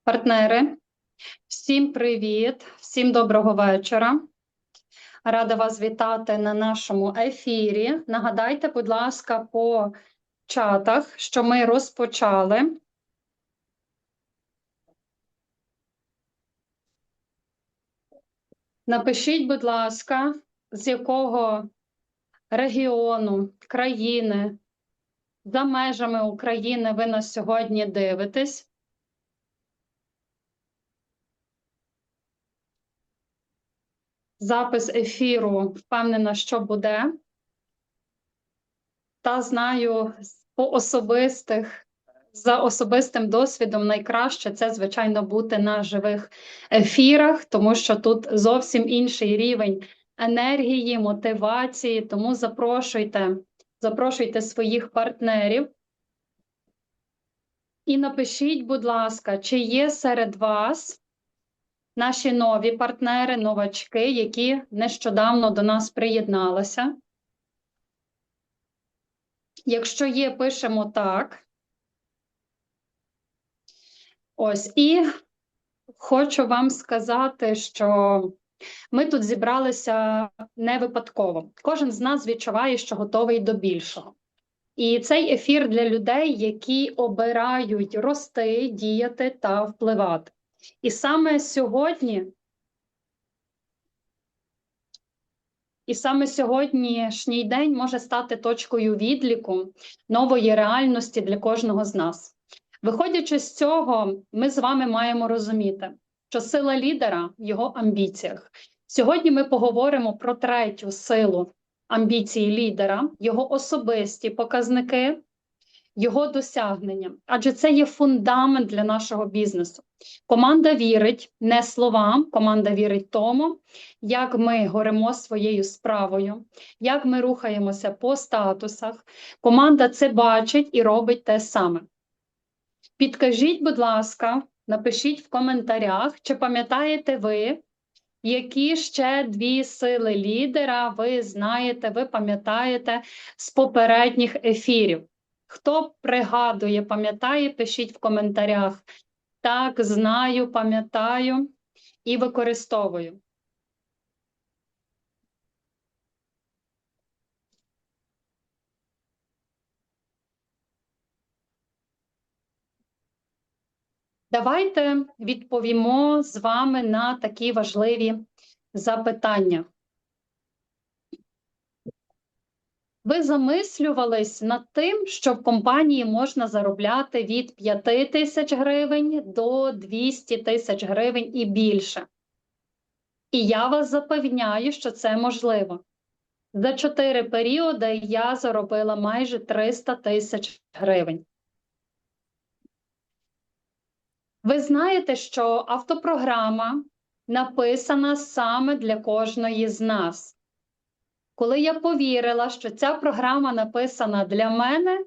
Партнери, всім привіт, всім доброго вечора. Рада вас вітати на нашому ефірі. Нагадайте, будь ласка, по чатах, що ми розпочали. Напишіть, будь ласка, з якого регіону, країни, за межами України ви нас сьогодні дивитесь. Запис ефіру, впевнена, що буде. Та знаю за особистим досвідом найкраще це, звичайно, бути на живих ефірах, тому що тут зовсім інший рівень енергії, мотивації, тому запрошуйте своїх партнерів. І напишіть, будь ласка, чи є серед вас наші нові партнери, новачки, які нещодавно до нас приєдналися. Якщо є, пишемо так. Ось, і хочу вам сказати, що ми тут зібралися не випадково. Кожен з нас відчуває, що готовий до більшого. І цей ефір для людей, які обирають рости, діяти та впливати. І саме сьогоднішній день може стати точкою відліку нової реальності для кожного з нас. Виходячи з цього, ми з вами маємо розуміти, що сила лідера в його амбіціях. Сьогодні ми поговоримо про третю силу амбіції лідера, його особисті показники, його досягнення. Адже це є фундамент для нашого бізнесу. Команда вірить не словам, команда вірить тому, як ми горимо своєю справою, як ми рухаємося по статусах. Команда це бачить і робить те саме. Підкажіть, будь ласка, напишіть в коментарях, чи пам'ятаєте ви, які ще дві сили лідера ви знаєте, ви пам'ятаєте з попередніх ефірів. Хто пригадує, пам'ятає, пишіть в коментарях. Так, знаю, пам'ятаю і використовую. Давайте відповімо з вами на такі важливі запитання. Ви замислювались над тим, що в компанії можна заробляти від 5 тисяч гривень до 200 тисяч гривень і більше. І я вас запевняю, що це можливо. За 4 періоди я заробила майже 300 тисяч гривень. Ви знаєте, що автопрограма написана саме для кожної з нас. Коли я повірила, що ця програма написана для мене,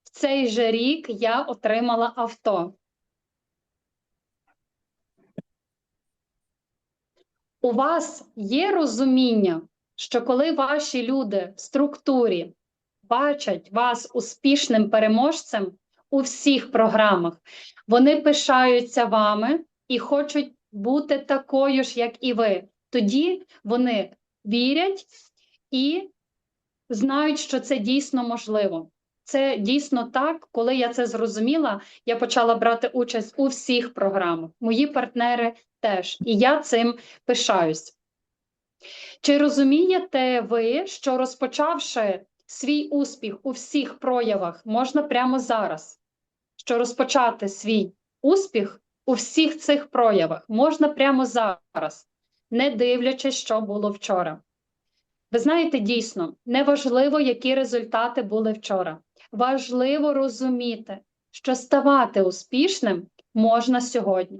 в цей же рік я отримала авто. У вас є розуміння, що коли ваші люди в структурі бачать вас успішним переможцем у всіх програмах, вони пишаються вами і хочуть бути такою ж, як і ви. Тоді вони вірять і знають, що це дійсно можливо. Це дійсно так, коли я це зрозуміла, я почала брати участь у всіх програмах. Мої партнери теж. І я цим пишаюсь. Чи розумієте ви, що розпочавши свій успіх у всіх проявах, можна прямо зараз? Що розпочати свій успіх у всіх цих проявах можна прямо зараз, не дивлячись, що було вчора. Ви знаєте, дійсно, неважливо, які результати були вчора. Важливо розуміти, що ставати успішним можна сьогодні.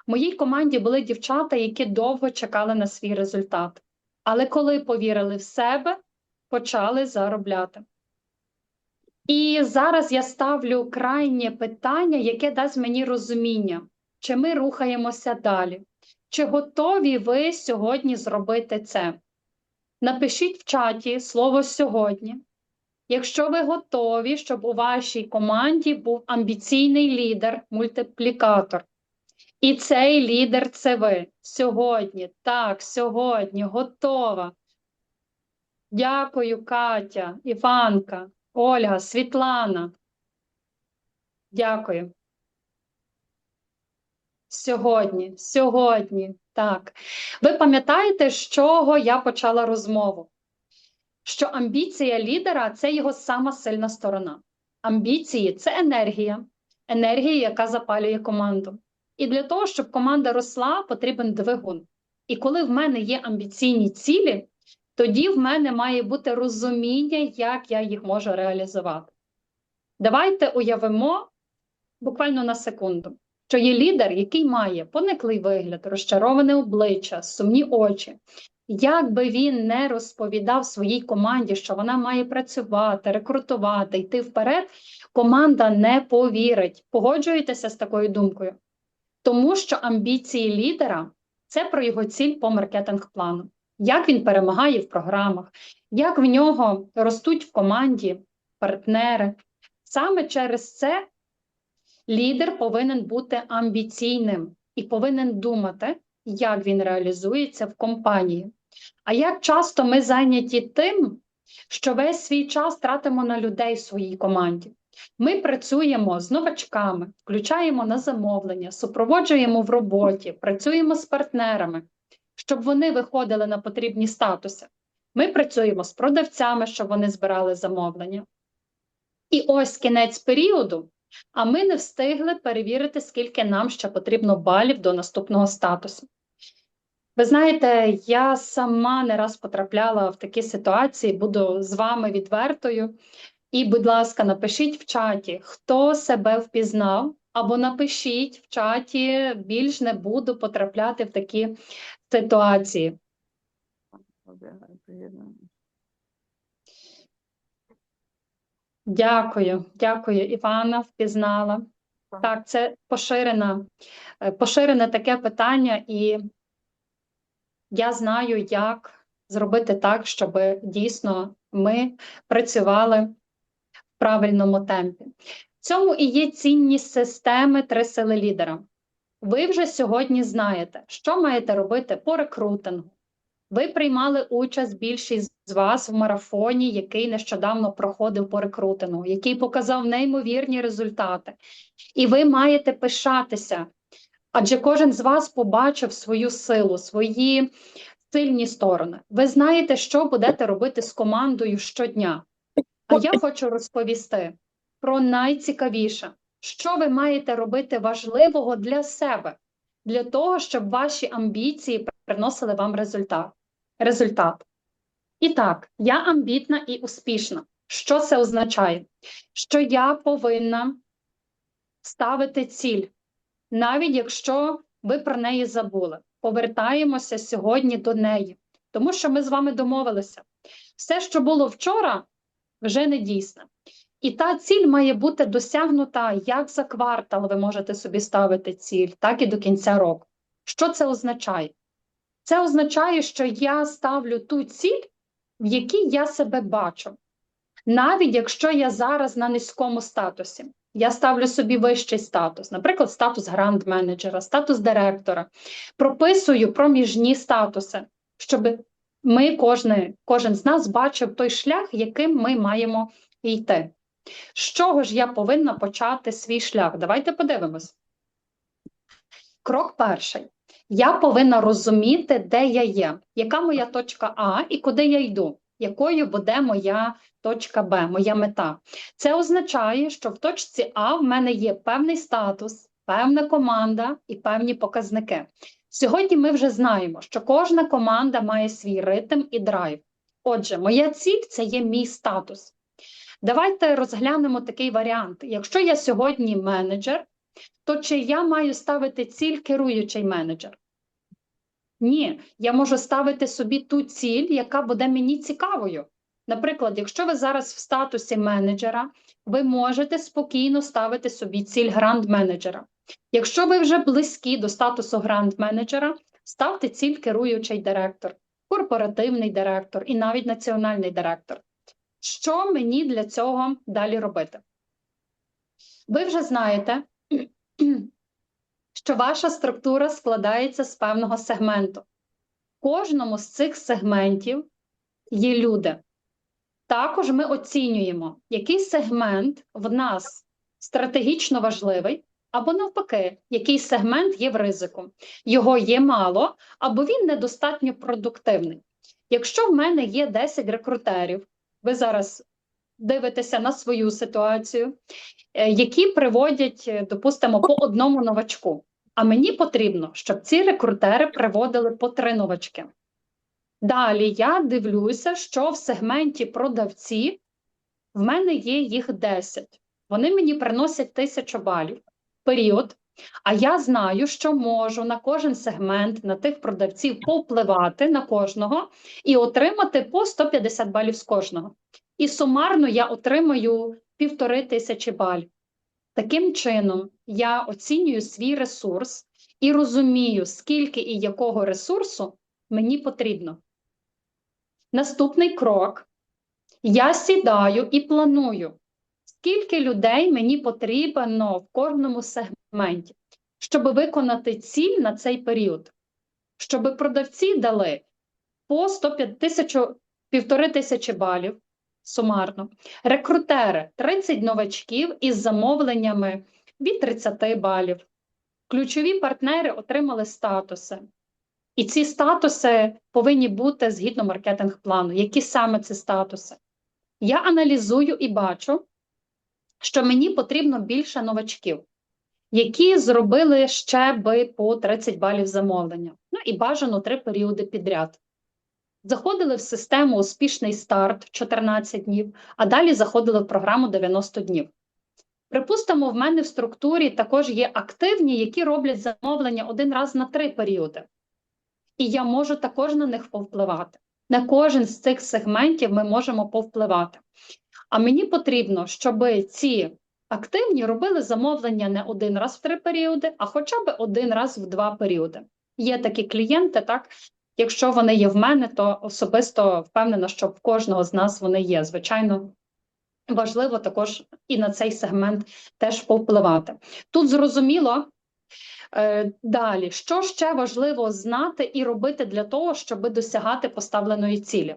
В моїй команді були дівчата, які довго чекали на свій результат. Але коли повірили в себе, почали заробляти. І зараз я ставлю крайнє питання, яке дасть мені розуміння, чи ми рухаємося далі. Чи готові ви сьогодні зробити це? Напишіть в чаті слово «сьогодні». Якщо ви готові, щоб у вашій команді був амбіційний лідер, мультиплікатор. І цей лідер – це ви. Сьогодні, так, сьогодні, готова. Дякую, Катя, Іванка, Ольга, Світлана. Дякую. Сьогодні, так. Ви пам'ятаєте, з чого я почала розмову? Що амбіція лідера – це його сама сильна сторона. Амбіції – це енергія, яка запалює команду. І для того, щоб команда росла, потрібен двигун. І коли в мене є амбіційні цілі, тоді в мене має бути розуміння, як я їх можу реалізувати. Давайте уявимо, буквально на секунду, що є лідер, який має пониклий вигляд, розчароване обличчя, сумні очі. Як би він не розповідав своїй команді, що вона має працювати, рекрутувати, йти вперед, команда не повірить. Погоджуєтеся з такою думкою? Тому що амбіції лідера – це про його ціль по маркетинг-плану. Як він перемагає в програмах, як в нього ростуть в команді партнери. Саме через це лідер повинен бути амбіційним і повинен думати, як він реалізується в компанії. А як часто ми зайняті тим, що весь свій час тратимо на людей в своїй команді. Ми працюємо з новачками, включаємо на замовлення, супроводжуємо в роботі, працюємо з партнерами, щоб вони виходили на потрібні статуси. Ми працюємо з продавцями, щоб вони збирали замовлення. І ось кінець періоду, а ми не встигли перевірити, скільки нам ще потрібно балів до наступного статусу. Ви знаєте, я сама не раз потрапляла в такі ситуації, буду з вами відвертою. І, будь ласка, напишіть в чаті, хто себе впізнав, або напишіть в чаті, більш не буду потрапляти в такі ситуації. Дякую, Івана, впізнала. Так, це поширене таке питання, і я знаю, як зробити так, щоб дійсно ми працювали в правильному темпі. В цьому і є цінність системи «Три сили лідера». Ви вже сьогодні знаєте, що маєте робити по рекрутингу. Ви приймали участь, більшість з вас, в марафоні, який нещодавно проходив по рекрутингу, який показав неймовірні результати. І ви маєте пишатися, адже кожен з вас побачив свою силу, свої сильні сторони. Ви знаєте, що будете робити з командою щодня. А я хочу розповісти про найцікавіше, що ви маєте робити важливого для себе, для того, щоб ваші амбіції приносили вам результат. І так, я амбітна і успішна. Що це означає? Що я повинна ставити ціль, навіть якщо ви про неї забули. Повертаємося сьогодні до неї, тому що ми з вами домовилися. Все, що було вчора, вже не дійсне. І та ціль має бути досягнута як за квартал ви можете собі ставити ціль, так і до кінця року. Що це означає? Це означає, що я ставлю ту ціль, в якій я себе бачу. Навіть якщо я зараз на низькому статусі, я ставлю собі вищий статус, наприклад, статус гранд-менеджера, статус директора, прописую проміжні статуси, щоб кожен з нас бачив той шлях, яким ми маємо йти. З чого ж я повинна почати свій шлях? Давайте подивимось. Крок перший. Я повинна розуміти, де я є, яка моя точка А і куди я йду, якою буде моя точка Б, моя мета. Це означає, що в точці А в мене є певний статус, певна команда і певні показники. Сьогодні ми вже знаємо, що кожна команда має свій ритм і драйв. Отже, моя ціль – це є мій статус. Давайте розглянемо такий варіант. Якщо я сьогодні менеджер, то чи я маю ставити ціль керуючий менеджер? Ні, я можу ставити собі ту ціль, яка буде мені цікавою. Наприклад, якщо ви зараз в статусі менеджера, ви можете спокійно ставити собі ціль гранд-менеджера. Якщо ви вже близькі до статусу гранд-менеджера, ставте ціль керуючий директор, корпоративний директор і навіть національний директор. Що мені для цього далі робити? Ви вже знаєте, що ваша структура складається з певного сегменту. В кожному з цих сегментів є люди. Також ми оцінюємо, який сегмент в нас стратегічно важливий, або навпаки, який сегмент є в ризику. Його є мало, або він недостатньо продуктивний. Якщо в мене є 10 рекрутерів, ви зараз дивитеся на свою ситуацію, які приводять, допустимо, по одному новачку. А мені потрібно, щоб ці рекрутери приводили по 3 новачки. Далі я дивлюся, що в сегменті продавці в мене є їх 10. Вони мені приносять 1000 балів в період, а я знаю, що можу на кожен сегмент, на тих продавців повпливати на кожного і отримати по 150 балів з кожного. І сумарно я отримаю 1500 балів. Таким чином, я оцінюю свій ресурс і розумію, скільки і якого ресурсу мені потрібно. Наступний крок. Я сідаю і планую, скільки людей мені потрібно в кожному сегменті, щоб виконати ціль на цей період. Щоб продавці дали по 1500 балів сумарно. Рекрутери – 30 новачків із замовленнями від 30 балів. Ключові партнери отримали статуси. І ці статуси повинні бути згідно маркетинг-плану. Які саме ці статуси? Я аналізую і бачу, що мені потрібно більше новачків, які зробили ще би по 30 балів замовлення. Ну і бажано 3 періоди підряд. Заходили в систему «Успішний старт» 14 днів, а далі заходили в програму 90 днів. Припустимо, в мене в структурі також є активні, які роблять замовлення 1 раз на 3 періоди. І я можу також на них повпливати. На кожен з цих сегментів ми можемо повпливати. А мені потрібно, щоб ці активні робили замовлення не 1 раз в 3 періоди, а хоча б 1 раз в 2 періоди. Є такі клієнти, так? Якщо вони є в мене, то особисто впевнена, що в кожного з нас вони є. Звичайно, важливо також і на цей сегмент теж повпливати. Тут зрозуміло. Далі, що ще важливо знати і робити для того, щоб досягати поставленої цілі?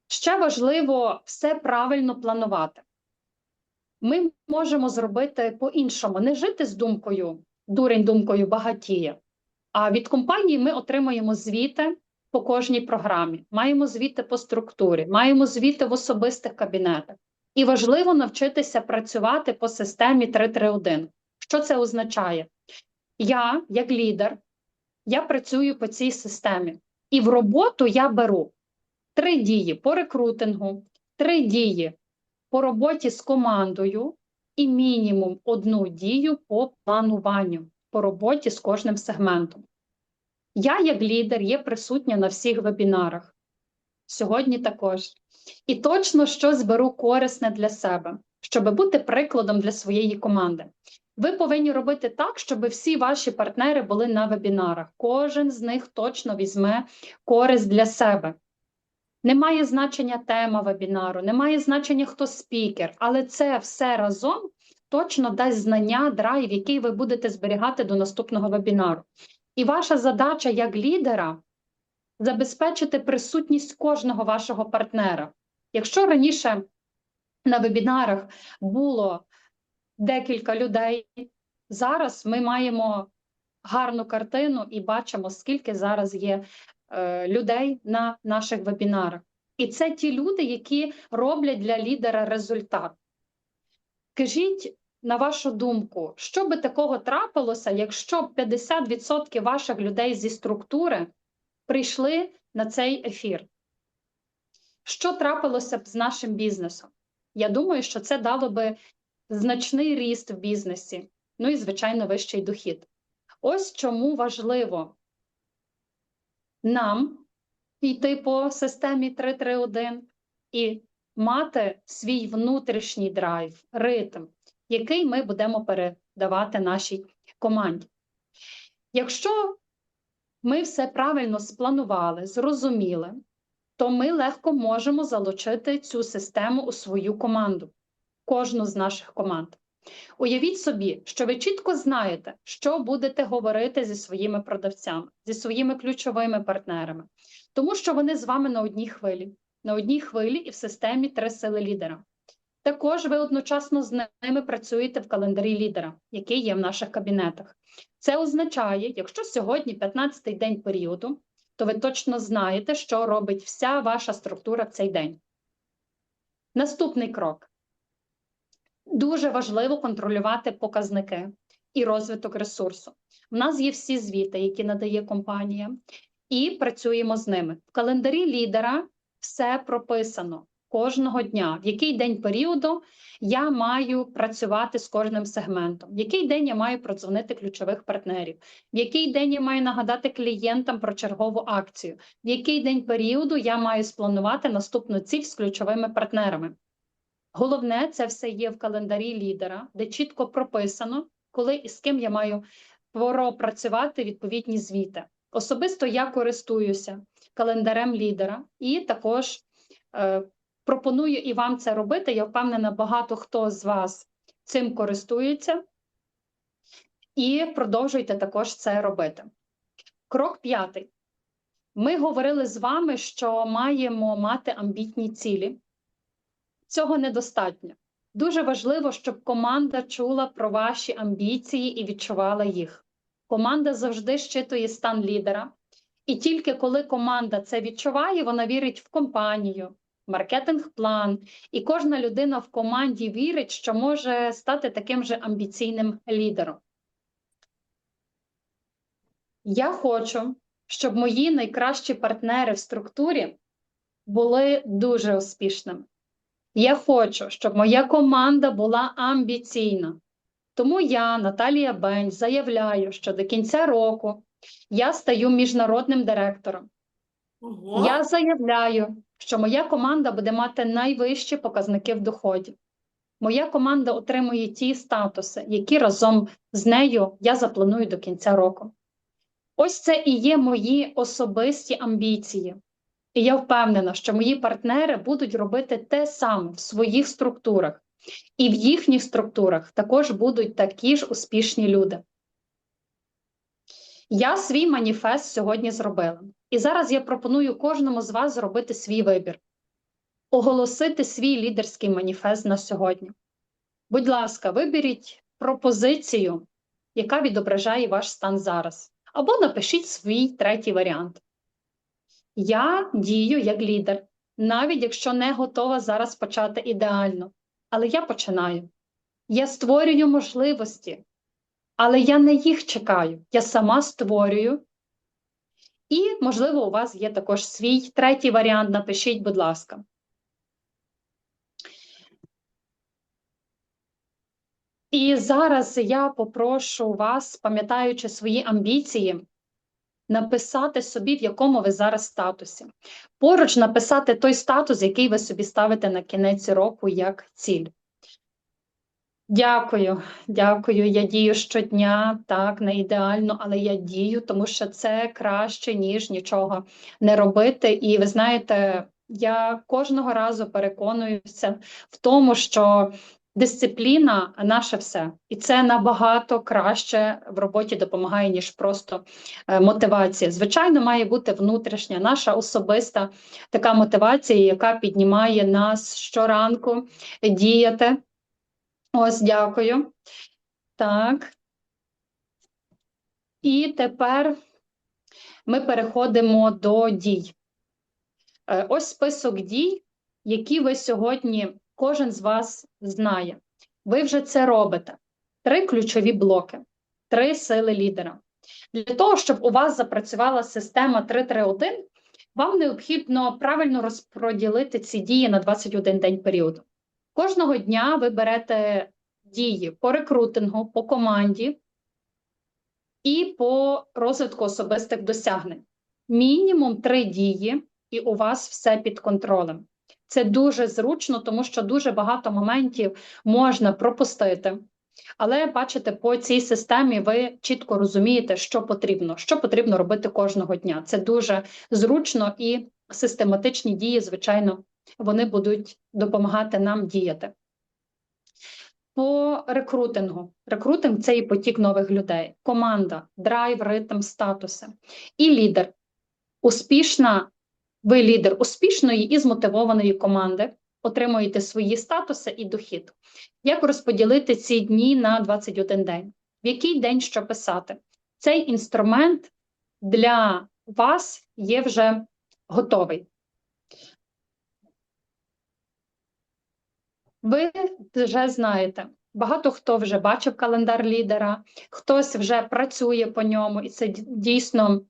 Ще важливо все правильно планувати. Ми можемо зробити по-іншому, не жити з думкою, дурень думкою багатіє, а від компанії ми отримуємо звіти по кожній програмі, маємо звіти по структурі, маємо звіти в особистих кабінетах. І важливо навчитися працювати по системі 3-3-1. Що це означає? Я, як лідер, я працюю по цій системі. І в роботу я беру 3 дії по рекрутингу, 3 дії по роботі з командою і мінімум 1 дію по плануванню, по роботі з кожним сегментом. Я, як лідер, є присутня на всіх вебінарах. Сьогодні також. І точно щось беру корисне для себе, щоб бути прикладом для своєї команди. Ви повинні робити так, щоб всі ваші партнери були на вебінарах. Кожен з них точно візьме користь для себе. Немає значення тема вебінару, немає значення, хто спікер, але це все разом точно дасть знання, драйв, який ви будете зберігати до наступного вебінару. І ваша задача як лідера – забезпечити присутність кожного вашого партнера. Якщо раніше на вебінарах було декілька людей, зараз ми маємо гарну картину і бачимо, скільки зараз є людей на наших вебінарах. І це ті люди, які роблять для лідера результат. Кажіть, на вашу думку, що би такого трапилося, якщо 50% ваших людей зі структури прийшли на цей ефір? Що трапилося б з нашим бізнесом? Я думаю, що це дало би значний ріст в бізнесі, ну і, звичайно, вищий дохід. Ось чому важливо нам йти по системі 3-3-1 і мати свій внутрішній драйв, ритм, який ми будемо передавати нашій команді. Якщо ми все правильно спланували, зрозуміли, то ми легко можемо залучити цю систему у свою команду, кожну з наших команд. Уявіть собі, що ви чітко знаєте, що будете говорити зі своїми продавцями, зі своїми ключовими партнерами, тому що вони з вами на одній хвилі і в системі 3 сили лідера. Також ви одночасно з ними працюєте в календарі лідера, який є в наших кабінетах. Це означає, якщо сьогодні 15-й день періоду, то ви точно знаєте, що робить вся ваша структура в цей день. Наступний крок. Дуже важливо контролювати показники і розвиток ресурсу. У нас є всі звіти, які надає компанія, і працюємо з ними. В календарі лідера все прописано кожного дня, в який день періоду я маю працювати з кожним сегментом, в який день я маю продзвонити ключових партнерів, в який день я маю нагадати клієнтам про чергову акцію, в який день періоду я маю спланувати наступну ціль з ключовими партнерами. Головне, це все є в календарі лідера, де чітко прописано, коли і з ким я маю пропрацювати відповідні звіти. Особисто я користуюся календарем лідера і також пропоную і вам це робити. Я впевнена, багато хто з вас цим користується. І продовжуйте також це робити. Крок 5. Ми говорили з вами, що маємо мати амбітні цілі. Цього недостатньо. Дуже важливо, щоб команда чула про ваші амбіції і відчувала їх. Команда завжди щитує стан лідера. І тільки коли команда це відчуває, вона вірить в компанію, маркетинг-план. І кожна людина в команді вірить, що може стати таким же амбіційним лідером. Я хочу, щоб мої найкращі партнери в структурі були дуже успішними. Я хочу, щоб моя команда була амбіційна. Тому я, Наталія Бень, заявляю, що до кінця року я стаю міжнародним директором. Ого. Я заявляю, що моя команда буде мати найвищі показники в доході. Моя команда отримує ті статуси, які разом з нею я запланую до кінця року. Ось це і є мої особисті амбіції. І я впевнена, що мої партнери будуть робити те саме в своїх структурах. І в їхніх структурах також будуть такі ж успішні люди. Я свій маніфест сьогодні зробила. І зараз я пропоную кожному з вас зробити свій вибір. Оголосити свій лідерський маніфест на сьогодні. Будь ласка, виберіть пропозицію, яка відображає ваш стан зараз. Або напишіть свій третій варіант. Я дію як лідер, навіть якщо не готова зараз почати ідеально. Але я починаю. Я створюю можливості, але я не їх чекаю. Я сама створюю. І, можливо, у вас є також свій третій варіант. Напишіть, будь ласка. І зараз я попрошу вас, пам'ятаючи свої амбіції, написати собі, в якому ви зараз статусі. Поруч написати той статус, який ви собі ставите на кінець року як ціль. Дякую, дякую. Я дію щодня, так, не ідеально, але я дію, тому що це краще, ніж нічого не робити. І ви знаєте, я кожного разу переконуюся в тому, що дисципліна – наше все. І це набагато краще в роботі допомагає, ніж просто мотивація. Звичайно, має бути внутрішня, наша особиста така мотивація, яка піднімає нас щоранку діяти. Ось, дякую. Так. І тепер ми переходимо до дій. Ось список дій, які ви сьогодні, кожен з вас знає. Ви вже це робите. 3 ключові блоки, 3 сили лідера. Для того, щоб у вас запрацювала система 3-3-1, вам необхідно правильно розподілити ці дії на 21 день періоду. Кожного дня ви берете дії по рекрутингу, по команді і по розвитку особистих досягнень. Мінімум 3 дії, і у вас все під контролем. Це дуже зручно, тому що дуже багато моментів можна пропустити. Але, бачите, по цій системі ви чітко розумієте, що потрібно робити кожного дня. Це дуже зручно і систематичні дії, звичайно, вони будуть допомагати нам діяти. По рекрутингу. Рекрутинг – це і потік нових людей. Команда, драйв, ритм, статуси. І лідер. Ви лідер успішної і змотивованої команди, отримуєте свої статуси і дохід. Як розподілити ці дні на 21 день? В який день що писати? Цей інструмент для вас є вже готовий. Ви вже знаєте, багато хто вже бачив календар лідера, хтось вже працює по ньому, і це дійсно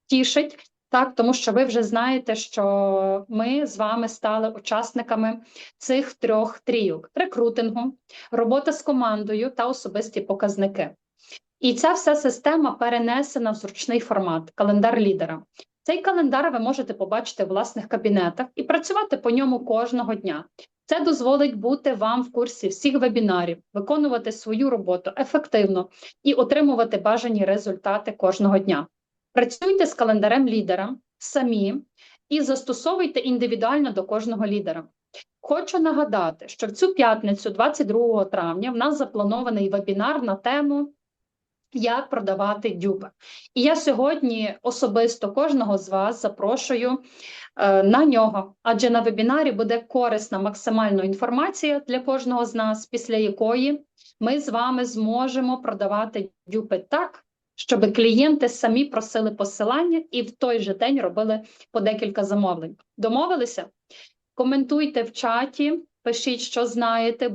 тішить, так, тому що ви вже знаєте, що ми з вами стали учасниками цих 3 трійок: рекрутингу, робота з командою та особисті показники. І ця вся система перенесена в зручний формат – календар лідера. Цей календар ви можете побачити в власних кабінетах і працювати по ньому кожного дня. Це дозволить бути вам в курсі всіх вебінарів, виконувати свою роботу ефективно і отримувати бажані результати кожного дня. Працюйте з календарем лідера самі і застосовуйте індивідуально до кожного лідера. Хочу нагадати, що в цю п'ятницю, 22 травня, в нас запланований вебінар на тему як продавати дюби. І я сьогодні особисто кожного з вас запрошую на нього, адже на вебінарі буде корисна максимальна інформація для кожного з нас, після якої ми з вами зможемо продавати дюби так, щоб клієнти самі просили посилання і в той же день робили по декілька замовлень. Домовилися? Коментуйте в чаті, пишіть, що знаєте,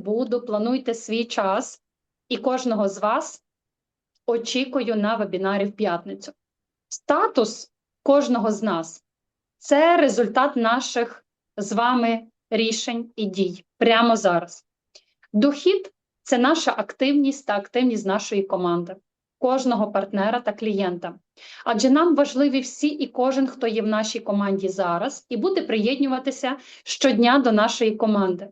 плануйте свій час, і кожного з вас очікую на вебінарі в п'ятницю. Статус кожного з нас – це результат наших з вами рішень і дій прямо зараз. Дохід – це наша активність та активність нашої команди, кожного партнера та клієнта. Адже нам важливі всі і кожен, хто є в нашій команді зараз, і буде приєднуватися щодня до нашої команди.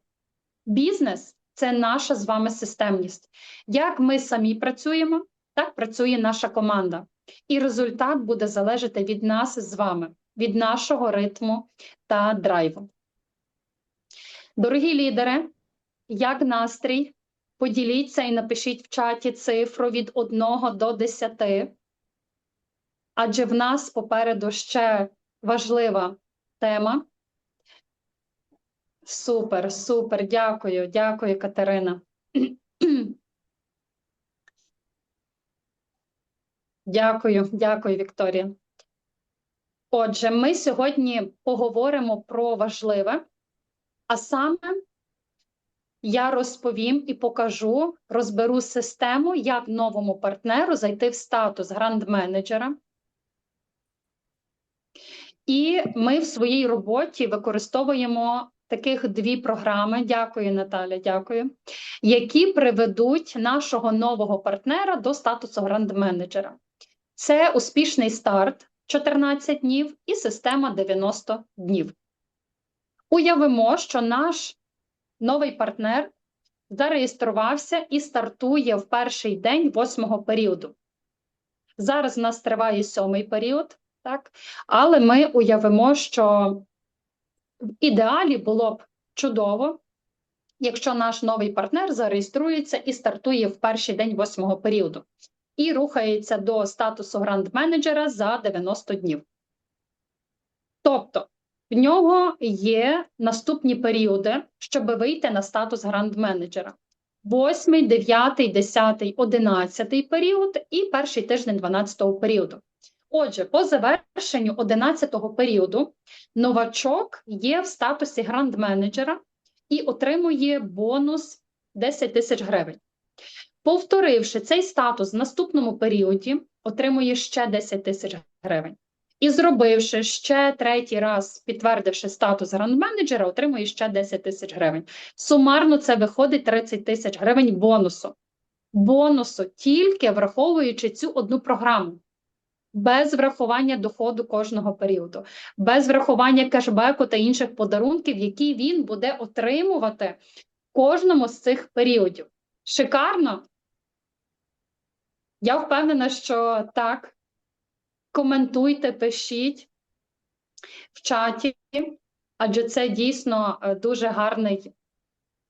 Бізнес – це наша з вами системність. Як ми самі працюємо, так працює наша команда. І результат буде залежати від нас з вами, від нашого ритму та драйву. Дорогі лідери, як настрій? Поділіться і напишіть в чаті цифру від 1 до 10. Адже в нас попереду ще важлива тема. Супер, супер, дякую, дякую, Катерина. Дякую, дякую, Вікторія. Отже, ми сьогодні поговоримо про важливе, а саме я розповім і покажу, розберу систему, як новому партнеру зайти в статус гранд-менеджера. І ми в своїй роботі використовуємо таких 2 програми, дякую, Наталя, дякую, які приведуть нашого нового партнера до статусу гранд-менеджера. Це успішний старт 14 днів і система 90 днів. Уявимо, що наш новий партнер зареєструвався і стартує в перший день 8-го періоду. Зараз в нас триває 7-й період, так? Але ми уявимо, що в ідеалі було б чудово, якщо наш новий партнер зареєструється і стартує в перший день 8-го періоду і рухається до статусу гранд-менеджера за 90 днів. Тобто, в нього є наступні періоди, щоб вийти на статус гранд-менеджера. 8, 9, 10, 11 період і перший тиждень 12-го періоду. Отже, по завершенню 11-го періоду новачок є в статусі гранд-менеджера і отримує бонус 10 тисяч гривень. Повторивши цей статус в наступному періоді, отримує ще 10 тисяч гривень. І зробивши ще 3-й раз, підтвердивши статус гранд-менеджера, отримує ще 10 тисяч гривень. Сумарно це виходить 30 тисяч гривень бонусу. Бонусу тільки враховуючи цю одну програму. Без врахування доходу кожного періоду, без врахування кешбеку та інших подарунків, які він буде отримувати в кожному з цих періодів. Шикарно? Я впевнена, що так. Коментуйте, пишіть в чаті, адже це дійсно дуже гарний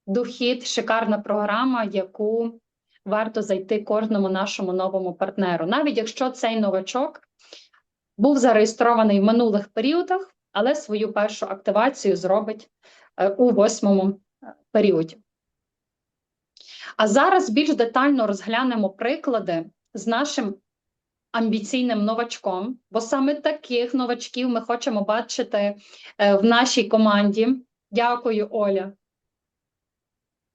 дохід, шикарна програма, яку варто зайти кожному нашому новому партнеру. Навіть якщо цей новачок був зареєстрований в минулих періодах, але свою першу активацію зробить у 8-му періоді. А зараз більш детально розглянемо приклади з нашим амбіційним новачком, бо саме таких новачків ми хочемо бачити в нашій команді. Дякую, Оля.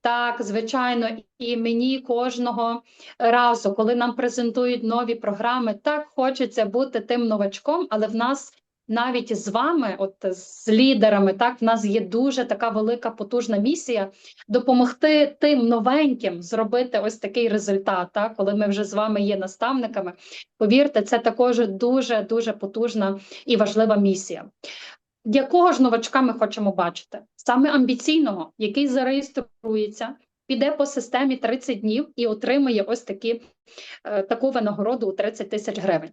Так, звичайно, і мені кожного разу, коли нам презентують нові програми, так хочеться бути тим новачком, але в нас навіть з вами, от з лідерами, так, в нас є дуже така велика потужна місія допомогти тим новеньким зробити ось такий результат, так, коли ми вже з вами є наставниками. Повірте, це також дуже потужна і важлива місія. Якого ж новачка ми хочемо бачити? Саме амбіційного, який зареєструється, піде по системі 30 днів і отримує ось таку винагороду у 30 тисяч гривень.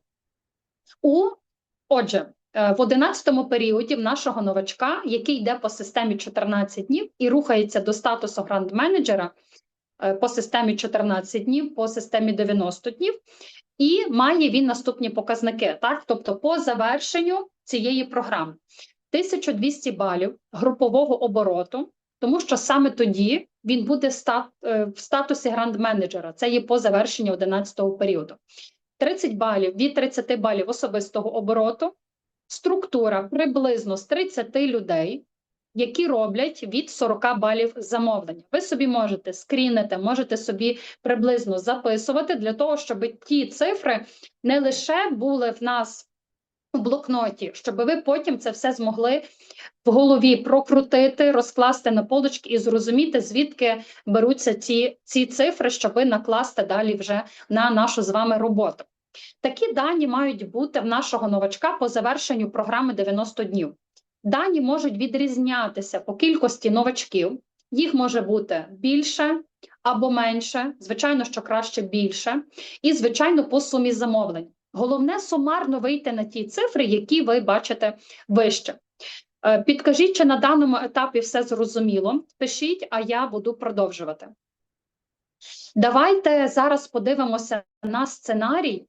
Отже, в 11-му періоді в нашого новачка, який йде по системі 14 днів і рухається до статусу гранд-менеджера по системі 14 днів, по системі 90 днів, і має він наступні показники, так? Тобто по завершенню цієї програми. 1200 балів групового обороту, тому що саме тоді він буде в статусі гранд-менеджера. Це є по завершенню 11-го періоду. 30 балів від 30 балів особистого обороту, структура приблизно з 30 людей, які роблять від 40 балів замовлення. Ви собі можете скрінити, можете собі приблизно записувати для того, щоб ті цифри не лише були в нас в блокноті, щоб ви потім це все змогли в голові прокрутити, розкласти на полочки і зрозуміти, звідки беруться ці цифри, щоб накласти далі вже на нашу з вами роботу. Такі дані мають бути в нашого новачка по завершенню програми 90 днів. Дані можуть відрізнятися по кількості новачків, їх може бути більше або менше, звичайно, що краще більше, і, звичайно, по сумі замовлень. Головне сумарно вийти на ті цифри, які ви бачите вище. Підкажіть, чи на даному етапі все зрозуміло. Пишіть, а я буду продовжувати. Давайте зараз подивимося на сценарій,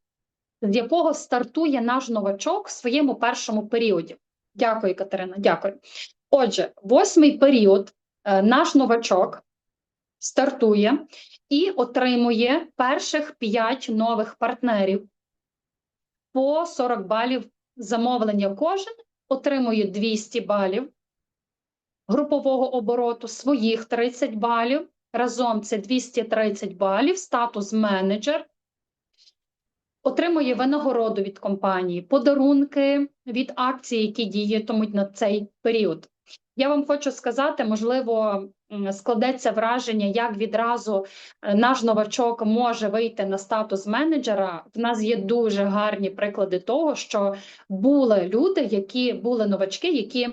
з якого стартує наш новачок в своєму першому періоді. Дякую, Катерина, дякую. Отже, 8-й період наш новачок стартує і отримує перших 5 нових партнерів. По 40 балів замовлення кожен, отримує 200 балів групового обороту, своїх 30 балів, разом це 230 балів, статус менеджер, отримує винагороду від компанії, подарунки від акцій, які діятимуть на цей період. Я вам хочу сказати, можливо, складеться враження, як відразу наш новачок може вийти на статус менеджера. В нас є дуже гарні приклади того, що були люди, які були новачки, які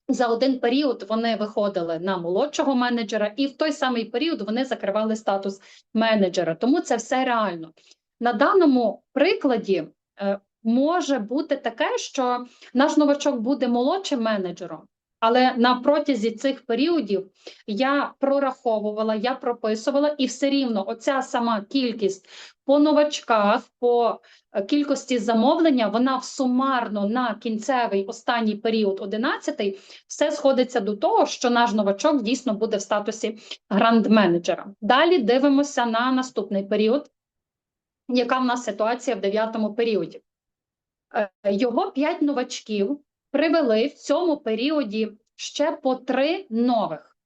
за один період вони виходили на молодшого менеджера, і в той самий період вони закривали статус менеджера. Тому це все реально. На даному прикладі може бути таке, що наш новачок буде молодшим менеджером, але на протязі цих періодів я прораховувала, я прописувала, і все рівно оця сама кількість по новачках, по кількості замовлення, вона сумарно на кінцевий останній період 11-й все сходиться до того, що наш новачок дійсно буде в статусі гранд-менеджера. Далі дивимося на наступний період. Яка в нас ситуація в 9-му періоді? Його 5 новачків привели в цьому періоді ще по 3 нових.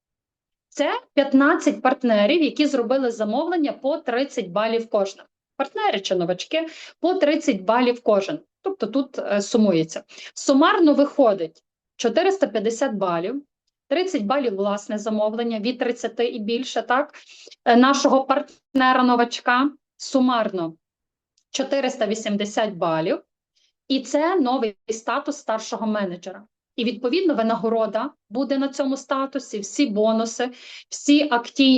Це 15 партнерів, які зробили замовлення по 30 балів кожен. Партнери чи новачки по 30 балів кожен. Тобто тут сумується. Сумарно виходить 450 балів, 30 балів власне замовлення від 30 і більше, так, нашого партнера-новачка. Сумарно 480 балів, і це новий статус старшого менеджера. І, відповідно, винагорода буде на цьому статусі, всі бонуси, всі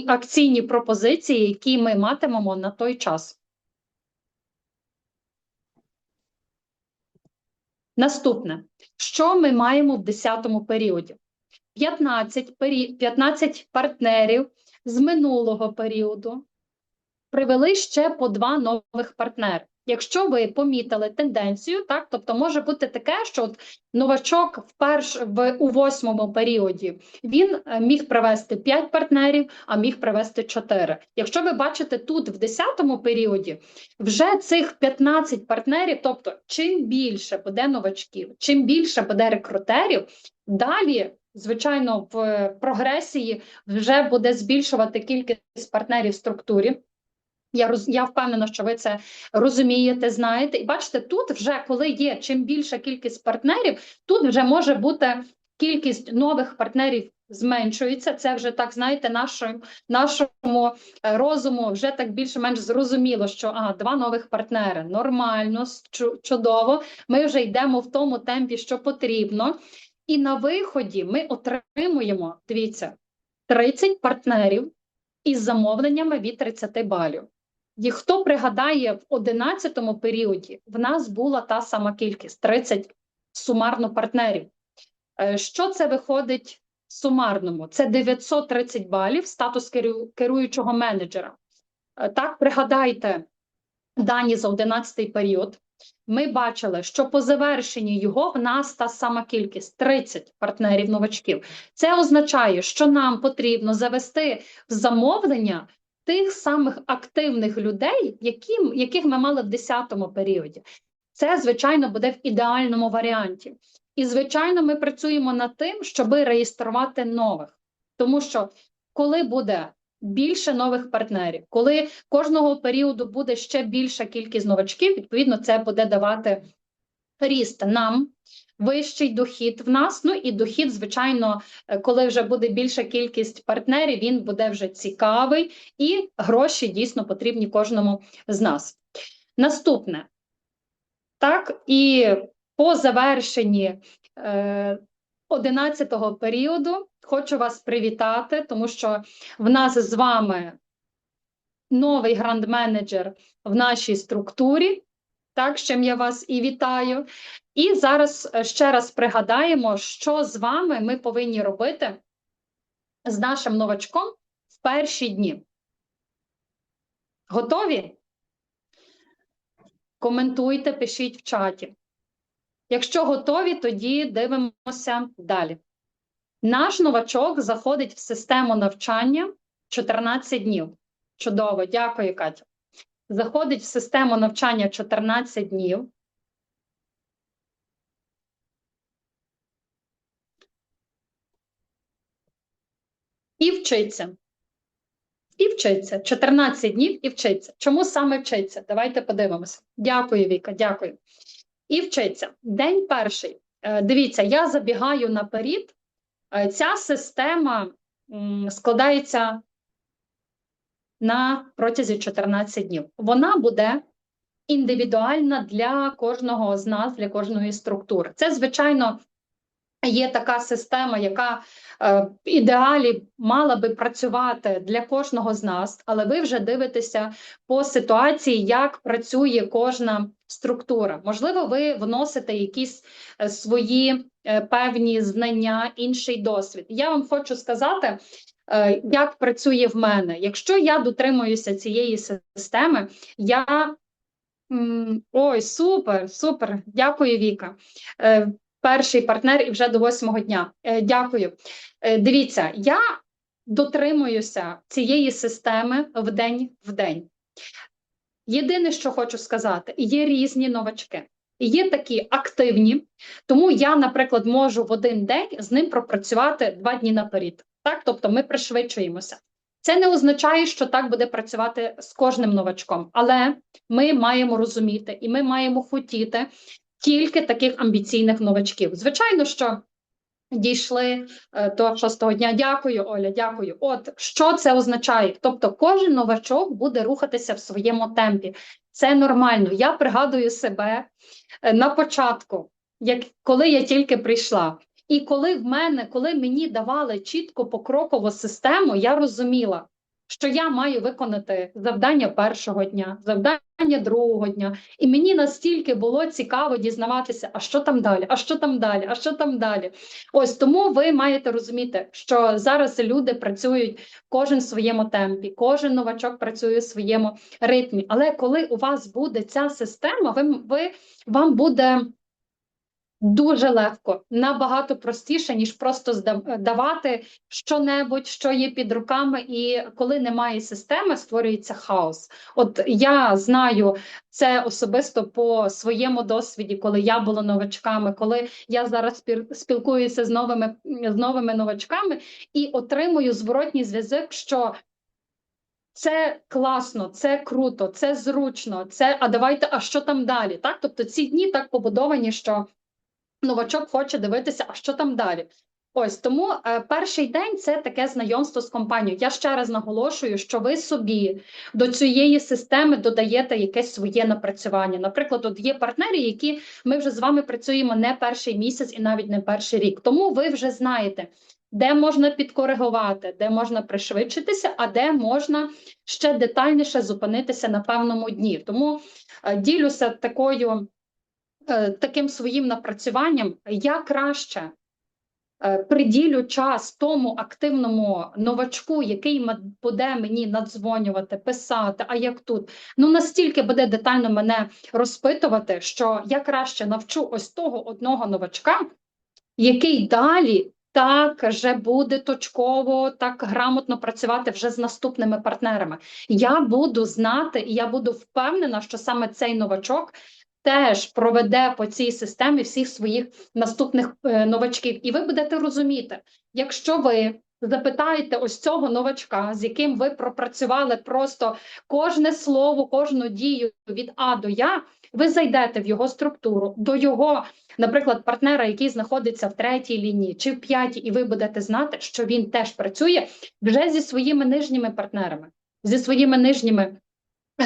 акційні пропозиції, які ми матимемо на той час. Наступне. Що ми маємо в 10-му періоді? 15 партнерів з минулого періоду привели ще по 2 нових партнери. Якщо ви помітили тенденцію, так, тобто може бути таке, що от новачок у 8-му періоді він міг привести 5 партнерів, а міг привести 4. Якщо ви бачите тут в 10-му періоді, вже цих 15 партнерів, тобто чим більше буде новачків, чим більше буде рекрутерів, далі, звичайно, в прогресії вже буде збільшувати кількість партнерів в структурі. Я впевнена, що ви це розумієте, знаєте. І бачите, тут вже, коли є чим більша кількість партнерів, тут вже може бути кількість нових партнерів зменшується. Це вже, так, знаєте, нашому розуму вже так більше-менш зрозуміло, що 2 нових партнери, нормально, чудово, ми вже йдемо в тому темпі, що потрібно. І на виході ми отримуємо, дивіться, 30 партнерів із замовленнями від 30 балів. І хто пригадає, в 11-му періоді в нас була та сама кількість – 30 сумарно партнерів. Що це виходить в сумарному? Це 930 балів, статус керуючого менеджера. Так, пригадайте дані за 11-й період. Ми бачили, що по завершенні його в нас та сама кількість – 30 партнерів-новачків. Це означає, що нам потрібно завести в замовлення тих самих активних людей, яких ми мали в 10-му періоді. Це, звичайно, буде в ідеальному варіанті. І, звичайно, ми працюємо над тим, щоб реєструвати нових. Тому що, коли буде більше нових партнерів, коли кожного періоду буде ще більша кількість новачків, відповідно, це буде давати ріст нам, вищий дохід в нас, ну і дохід, звичайно, коли вже буде більша кількість партнерів, він буде вже цікавий, і гроші дійсно потрібні кожному з нас. Наступне. Так, і по завершенні 11-го періоду хочу вас привітати, тому що в нас з вами новий гранд-менеджер в нашій структурі, так, з чим я вас і вітаю. І зараз ще раз пригадаємо, що з вами ми повинні робити з нашим новачком в перші дні. Готові? Коментуйте, пишіть в чаті. Якщо готові, тоді дивимося далі. Наш новачок заходить в систему навчання 14 днів. Чудово, дякую, Катя. Заходить в систему навчання 14 днів. І вчиться. І вчиться. 14 днів і вчиться. Чому саме вчиться? Давайте подивимося. Дякую, Віка, дякую. І вчиться. День перший. Дивіться, я забігаю наперед. Ця система складається на протязі 14 днів. Вона буде індивідуальна для кожного з нас, для кожної структури. Це, звичайно, є така система, яка в ідеалі мала би працювати для кожного з нас, але ви вже дивитеся по ситуації, як працює кожна структура. Можливо, ви вносите якісь свої певні знання, інший досвід. Я вам хочу сказати, як працює в мене. Якщо я дотримуюся цієї системи, Ой, супер, супер, дякую, Віка. Перший партнер і вже до 8-го дня. Дякую. Дивіться, я дотримуюся цієї системи вдень в день. Єдине, що хочу сказати, є різні новачки. Є такі активні, тому я, наприклад, можу в один день з ним пропрацювати 2 дні наперед. Так? Тобто ми пришвидшуємося. Це не означає, що так буде працювати з кожним новачком, але ми маємо розуміти і ми маємо хотіти тільки таких амбіційних новачків. Звичайно, що дійшли до 6-го дня. Дякую, Оля, дякую. От, що це означає? Тобто кожен новачок буде рухатися в своєму темпі. Це нормально. Я пригадую себе на початку, коли я тільки прийшла. І коли мені давали чітко покрокову систему, я розуміла, що я маю виконати завдання першого дня, завдання другого дня. І мені настільки було цікаво дізнаватися, а що там далі, а що там далі, а що там далі. Ось тому ви маєте розуміти, що зараз люди працюють кожен в своєму темпі, кожен новачок працює в своєму ритмі. Але коли у вас буде ця система, вам буде дуже легко, набагато простіше, ніж просто давати що-небудь, що є під руками, і коли немає системи, створюється хаос. От я знаю це особисто по своєму досвіді, коли я була новачками, коли я зараз спілкуюся з новими новачками і отримую зворотній зв'язок, що це класно, це круто, це зручно, а що там далі? Так? Тобто ці дні так побудовані, що новачок хоче дивитися, а що там далі. Ось тому перший день – це таке знайомство з компанією. Я ще раз наголошую, що ви собі до цієї системи додаєте якесь своє напрацювання. Наприклад, от є партнери, які ми вже з вами працюємо не перший місяць і навіть не перший рік. Тому ви вже знаєте, де можна підкоригувати, де можна пришвидшитися, а де можна ще детальніше зупинитися на певному дні. Тому ділюся таким своїм напрацюванням, я краще приділю час тому активному новачку, який буде мені надзвонювати, писати, а як тут. Ну, настільки буде детально мене розпитувати, що я краще навчу ось того одного новачка, який далі так вже буде точково, так грамотно працювати вже з наступними партнерами. Я буду знати і я буду впевнена, що саме цей новачок теж проведе по цій системі всіх своїх наступних новачків. І ви будете розуміти, якщо ви запитаєте ось цього новачка, з яким ви пропрацювали просто кожне слово, кожну дію від А до Я, ви зайдете в його структуру, до його, наприклад, партнера, який знаходиться в третій лінії чи в п'ятій, і ви будете знати, що він теж працює вже зі своїми нижніми партнерами, зі своїми нижніми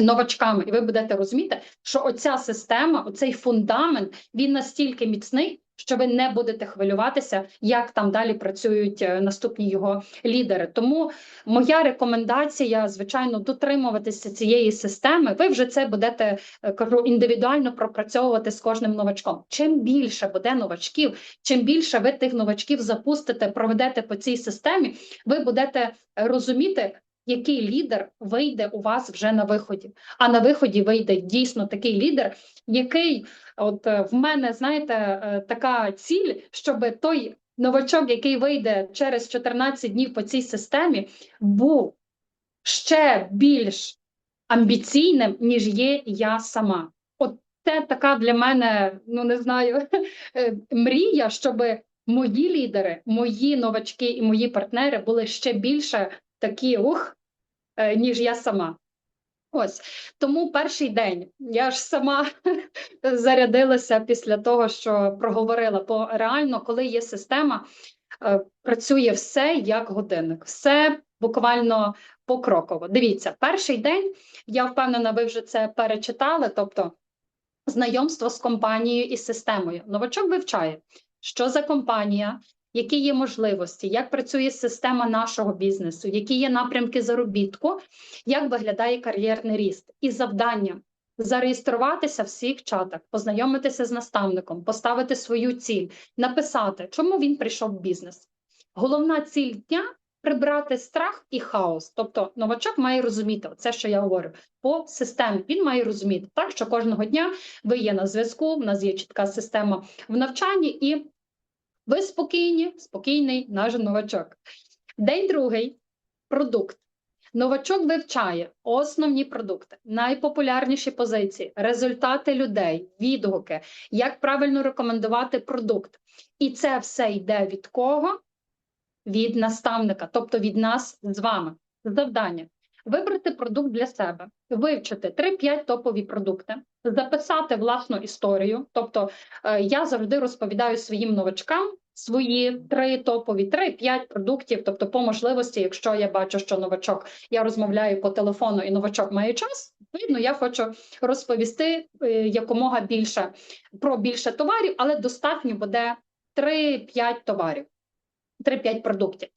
новачками, і ви будете розуміти, що оця система, оцей фундамент, він настільки міцний, що ви не будете хвилюватися, як там далі працюють наступні його лідери. Тому моя рекомендація, звичайно, дотримуватися цієї системи. Ви вже це будете, кажу, індивідуально пропрацьовувати з кожним новачком. Чим більше буде новачків, чим більше ви тих новачків запустите, проведете по цій системі, ви будете розуміти, який лідер вийде у вас вже на виході. А на виході вийде дійсно такий лідер, який, от в мене, знаєте, така ціль, щоб той новачок, який вийде через 14 днів по цій системі, був ще більш амбіційним, ніж є я сама. От це така для мене, ну не знаю, мрія, щоб мої лідери, мої новачки і мої партнери були ще більше такі, ніж я сама. Ось. Тому перший день я ж сама зарядилася після того, що проговорила, бо реально, коли є система, працює все як годинник. Все буквально покроково. Дивіться, перший день, я впевнена, ви вже це перечитали, тобто знайомство з компанією і системою. Новачок вивчає, що за компанія, які є можливості, як працює система нашого бізнесу, які є напрямки заробітку, як виглядає кар'єрний ріст і завдання зареєструватися в всіх чатах, познайомитися з наставником, поставити свою ціль, написати, чому він прийшов в бізнес. Головна ціль дня – прибрати страх і хаос. Тобто новачок має розуміти, це, що я говорю, по системі. Він має розуміти, так, що кожного дня ви є на зв'язку, в нас є чітка система в навчанні і ви спокійний наш новачок. День другий – продукт. Новачок вивчає основні продукти, найпопулярніші позиції, результати людей, відгуки, як правильно рекомендувати продукт. І це все йде від кого? Від наставника, тобто від нас з вами. Завдання – вибрати продукт для себе, вивчити 3-5 топові продукти, записати власну історію. Тобто я завжди розповідаю своїм новачкам свої 3 продуктів, тобто по можливості, якщо я бачу, що новачок, я розмовляю по телефону і новачок має час, відповідно, я хочу розповісти якомога більше про більше товарів, але достатньо буде 3-5 товарів. 3-5 продуктів.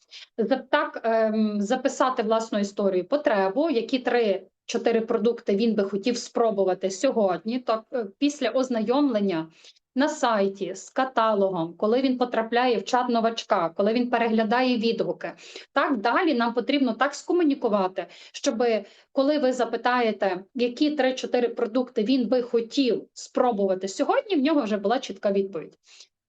Записати власну історію, потребу, які 3-4 продукти він би хотів спробувати сьогодні, то після ознайомлення на сайті з каталогом, коли він потрапляє в чат новачка, коли він переглядає відгуки. Так, далі нам потрібно так скомунікувати, щоб коли ви запитаєте, які 3-4 продукти він би хотів спробувати сьогодні, в нього вже була чітка відповідь.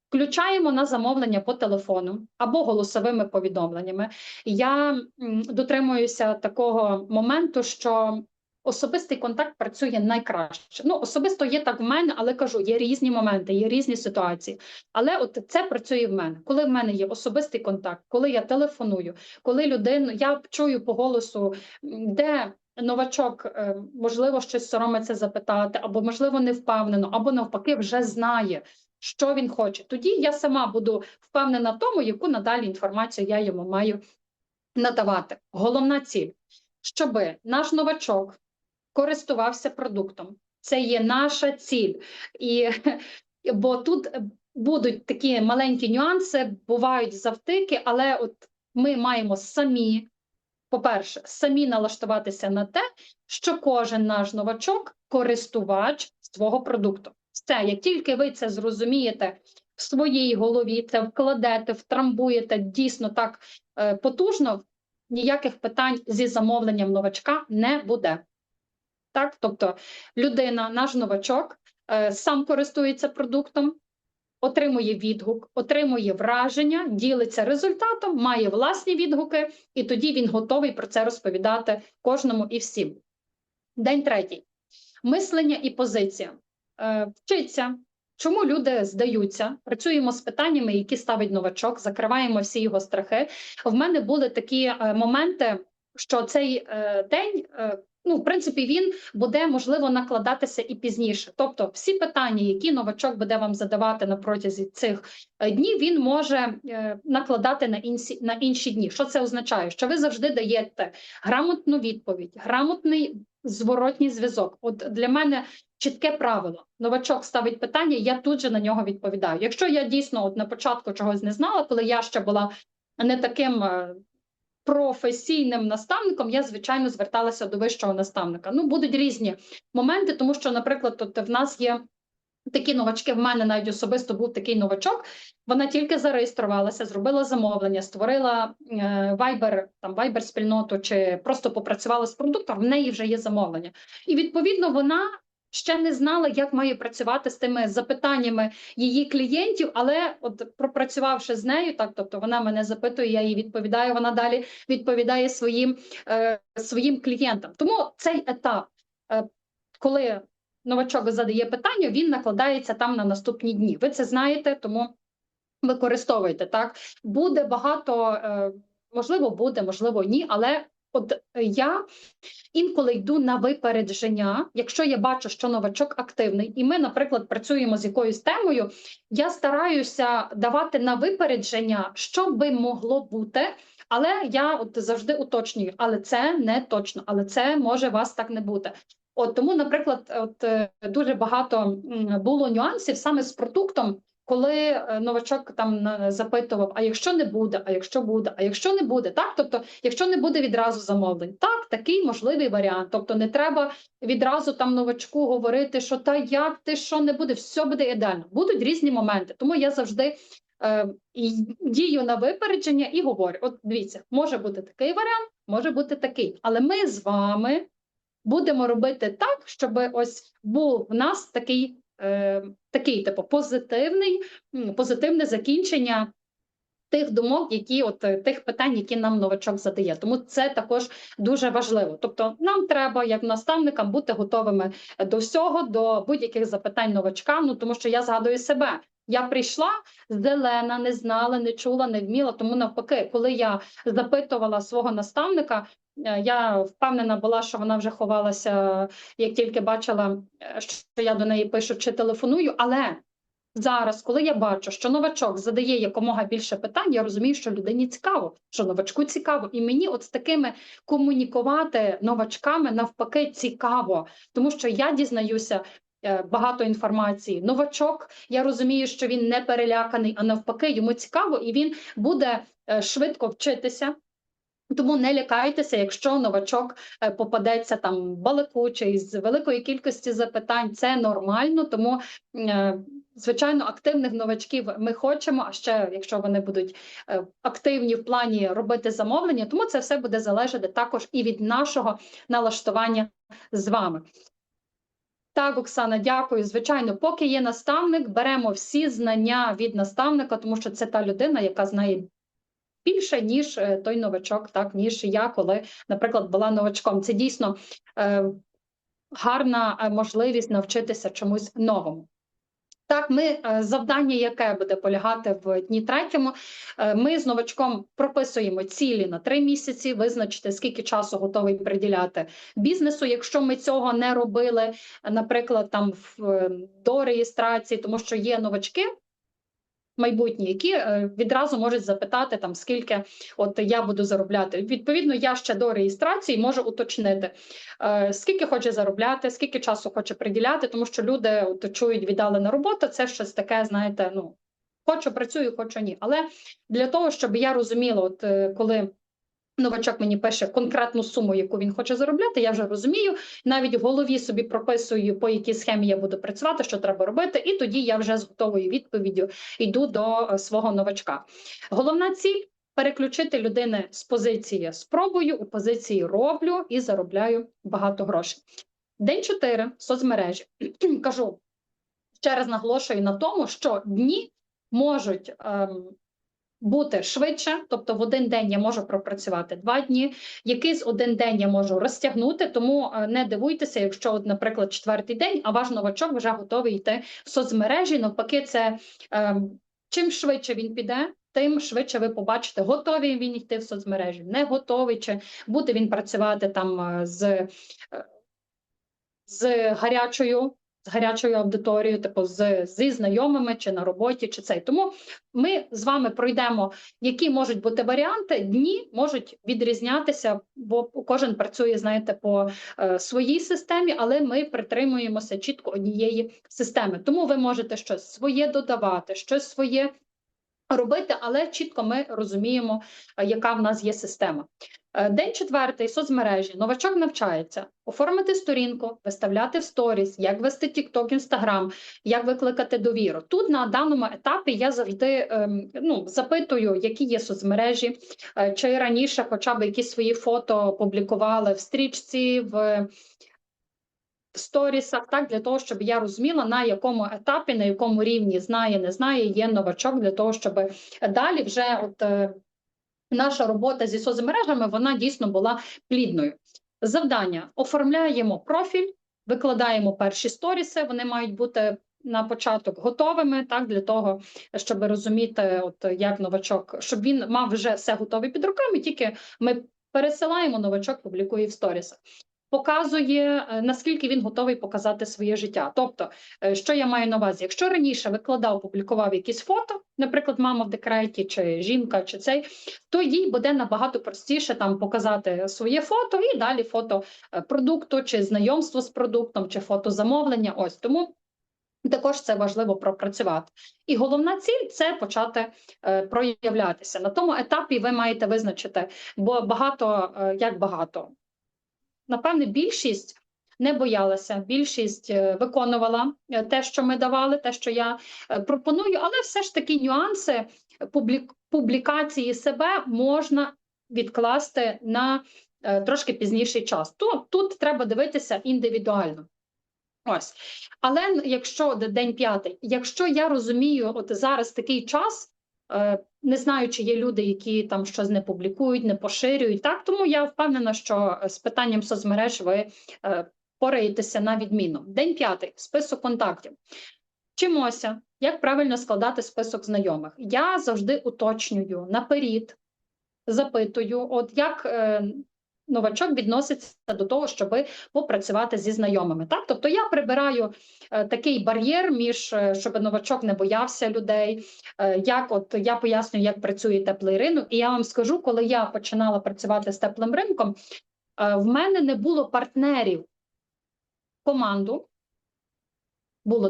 Включаємо на замовлення по телефону або голосовими повідомленнями. Я дотримуюся такого моменту, що особистий контакт працює найкраще. Ну, особисто є так в мене, але кажу, є різні моменти, є різні ситуації. Але от це працює в мене. Коли в мене є особистий контакт, коли я телефоную, коли людину, я чую по голосу, де новачок, можливо, щось соромиться запитати, або, можливо, не впевнено, або навпаки вже знає, що він хоче. Тоді я сама буду впевнена в тому, яку надалі інформацію я йому маю надавати. Головна ціль, щоб наш новачок користувався продуктом. Це є наша ціль. Бо тут будуть такі маленькі нюанси, бувають завтики, але от ми маємо самі, по-перше, самі налаштуватися на те, що кожен наш новачок – користувач свого продукту. Все, як тільки ви це зрозумієте в своїй голові, це вкладете, втрамбуєте дійсно так потужно, ніяких питань зі замовленням новачка не буде. Так? Тобто людина, наш новачок, сам користується продуктом, отримує відгук, отримує враження, ділиться результатом, має власні відгуки, і тоді він готовий про це розповідати кожному і всім. День третій. Мислення і позиція. Вчиться. Чому люди здаються? Працюємо з питаннями, які ставить новачок, закриваємо всі його страхи. В мене були такі моменти, що цей день, в принципі, він буде, можливо, накладатися і пізніше. Тобто всі питання, які новачок буде вам задавати на протязі цих днів, він може накладати на інші дні. Що це означає? Що ви завжди даєте грамотну відповідь, грамотний зворотній зв'язок. От для мене чітке правило. Новачок ставить питання, я тут же на нього відповідаю. Якщо я дійсно на початку чогось не знала, коли я ще була не таким професійним наставником, я, звичайно, зверталася до вищого наставника. Будуть різні моменти, тому що, наприклад, тут в нас є такі новачки, в мене навіть особисто був такий новачок, вона тільки зареєструвалася, зробила замовлення, створила Viber-спільноту чи просто попрацювала з продуктом, в неї вже є замовлення. І, відповідно, вона ще не знала, як має працювати з тими запитаннями її клієнтів, але от пропрацювавши з нею, так, тобто вона мене запитує, я їй відповідаю, вона далі відповідає своїм клієнтам. Тому цей етап, коли новачок задає питання, він накладається там на наступні дні. Ви це знаєте, тому використовуйте, так? Буде багато, можливо, буде, можливо, ні, але от я інколи йду на випередження, якщо я бачу, що новачок активний, і ми, наприклад, працюємо з якоюсь темою, я стараюся давати на випередження, що би могло бути, але я от завжди уточнюю, але це не точно, але це може вас так не бути. От тому, наприклад, дуже багато було нюансів саме з продуктом, коли новачок там запитував, а якщо не буде, а якщо буде, а якщо не буде, так? Тобто, якщо не буде відразу замовлень, так, такий можливий варіант. Тобто не треба відразу там новачку говорити, що та як ти, що не буде, все буде ідеально. Будуть різні моменти, тому я завжди дію на випередження і говорю, от дивіться, може бути такий варіант, може бути такий, але ми з вами будемо робити так, щоб ось був в нас такий типу позитивне закінчення тих думок, тих питань, які нам новачок задає. Тому це також дуже важливо. Тобто нам треба, як наставникам, бути готовими до всього, до будь-яких запитань новачка, тому що я згадую себе. Я прийшла зелена, не знала, не чула, не вміла, тому навпаки, коли я запитувала свого наставника, я впевнена була, що вона вже ховалася, як тільки бачила, що я до неї пишу чи телефоную, але зараз, коли я бачу, що новачок задає якомога більше питань, я розумію, що людині цікаво, що новачку цікаво. І мені от з такими комунікувати новачками навпаки цікаво, тому що я дізнаюся багато інформації. Новачок, я розумію, що він не переляканий, а навпаки, йому цікаво, і він буде швидко вчитися. Тому не лякайтеся, якщо новачок попадеться там балакучий, з великої кількості запитань, це нормально, тому, звичайно, активних новачків ми хочемо, а ще, якщо вони будуть активні в плані робити замовлення, тому це все буде залежати також і від нашого налаштування з вами. Так, Оксана, дякую. Звичайно, поки є наставник, беремо всі знання від наставника, тому що це та людина, яка знає більше, ніж той новачок, так, ніж я, коли, наприклад, була новачком. Це дійсно гарна можливість навчитися чомусь новому. Так, завдання, яке буде полягати в дні третьому, ми з новачком прописуємо цілі на 3 місяці, визначити, скільки часу готовий приділяти бізнесу. Якщо ми цього не робили, наприклад, там до реєстрації, тому що є новачки, майбутні, які відразу можуть запитати, там, скільки от я буду заробляти. Відповідно, я ще до реєстрації можу уточнити, скільки хоче заробляти, скільки часу хоче приділяти, тому що люди от, чують віддалена робота, це щось таке, знаєте, ну, хочу працюю, хочу ні. Але для того, щоб я розуміла, от коли новачок мені пише конкретну суму, яку він хоче заробляти, я вже розумію, навіть в голові собі прописую, по якій схемі я буду працювати, що треба робити, і тоді я вже з готовою відповіддю йду до свого новачка. Головна ціль – переключити людини з позиції «спробую» у позиції «роблю» і заробляю багато грошей. День 4 – соцмережі. Кажу, ще раз наголошую на тому, що дні можуть бути швидше, тобто в один день я можу пропрацювати 2 дні, якийсь один день я можу розтягнути, тому не дивуйтеся, якщо, от, наприклад, 4-й день, а ваш новачок вже готовий йти в соцмережі, навпаки, це чим швидше він піде, тим швидше ви побачите, готовий він йти в соцмережі, не готовий, чи буде він працювати там з гарячою аудиторією, типу зі знайомими, чи на роботі, чи цей. Тому ми з вами пройдемо, які можуть бути варіанти. Дні можуть відрізнятися, бо кожен працює, знаєте, по своїй системі, але ми притримуємося чітко однієї системи. Тому ви можете щось своє додавати, щось своє робити, але чітко ми розуміємо, яка в нас є система. День 4 – соцмережі. Новачок навчається оформити сторінку, виставляти в сторіс, як вести TikTok, Instagram, як викликати довіру. Тут на даному етапі я завжди запитую, які є соцмережі, чи раніше хоча б якісь свої фото публікували в стрічці, в сторісах, так, для того, щоб я розуміла, на якому етапі, на якому рівні знає, не знає, є новачок, для того, щоб далі вже наша робота зі соцмережами, вона дійсно була плідною. Завдання. Оформляємо профіль, викладаємо перші сторіси, вони мають бути на початок готовими, так, для того, щоб розуміти, як новачок, щоб він мав вже все готове під руками, тільки ми пересилаємо, новачок публікує в сторісах. Показує, наскільки він готовий показати своє життя. Тобто, що я маю на увазі? Якщо раніше викладав, публікував якісь фото, наприклад, мама в декреті, чи жінка, чи цей, то їй буде набагато простіше там показати своє фото і далі фото продукту, чи знайомство з продуктом, чи фото замовлення. Ось, тому також це важливо пропрацювати. І головна ціль – це почати проявлятися. На тому етапі ви маєте визначити, бо багато, напевне, більшість не боялася, більшість виконувала те, що ми давали, те, що я пропоную, але все ж таки нюанси публікації себе можна відкласти на трошки пізніший час. Тут треба дивитися індивідуально. Ось. Але якщо день 5, якщо я розумію, от зараз такий час, не знаю, чи є люди, які там щось не публікують, не поширюють, так, тому я впевнена, що з питанням соцмереж ви пораєтеся на відміну. День 5. Список контактів. Вчимося, як правильно складати список знайомих. Я завжди уточнюю наперед, запитую, от як новачок відноситься до того, щоб попрацювати зі знайомими. Так? Тобто я прибираю такий бар'єр щоб новачок не боявся людей, я пояснюю, як працює теплий ринок. І я вам скажу, коли я починала працювати з теплим ринком, в мене не було партнерів команду, Було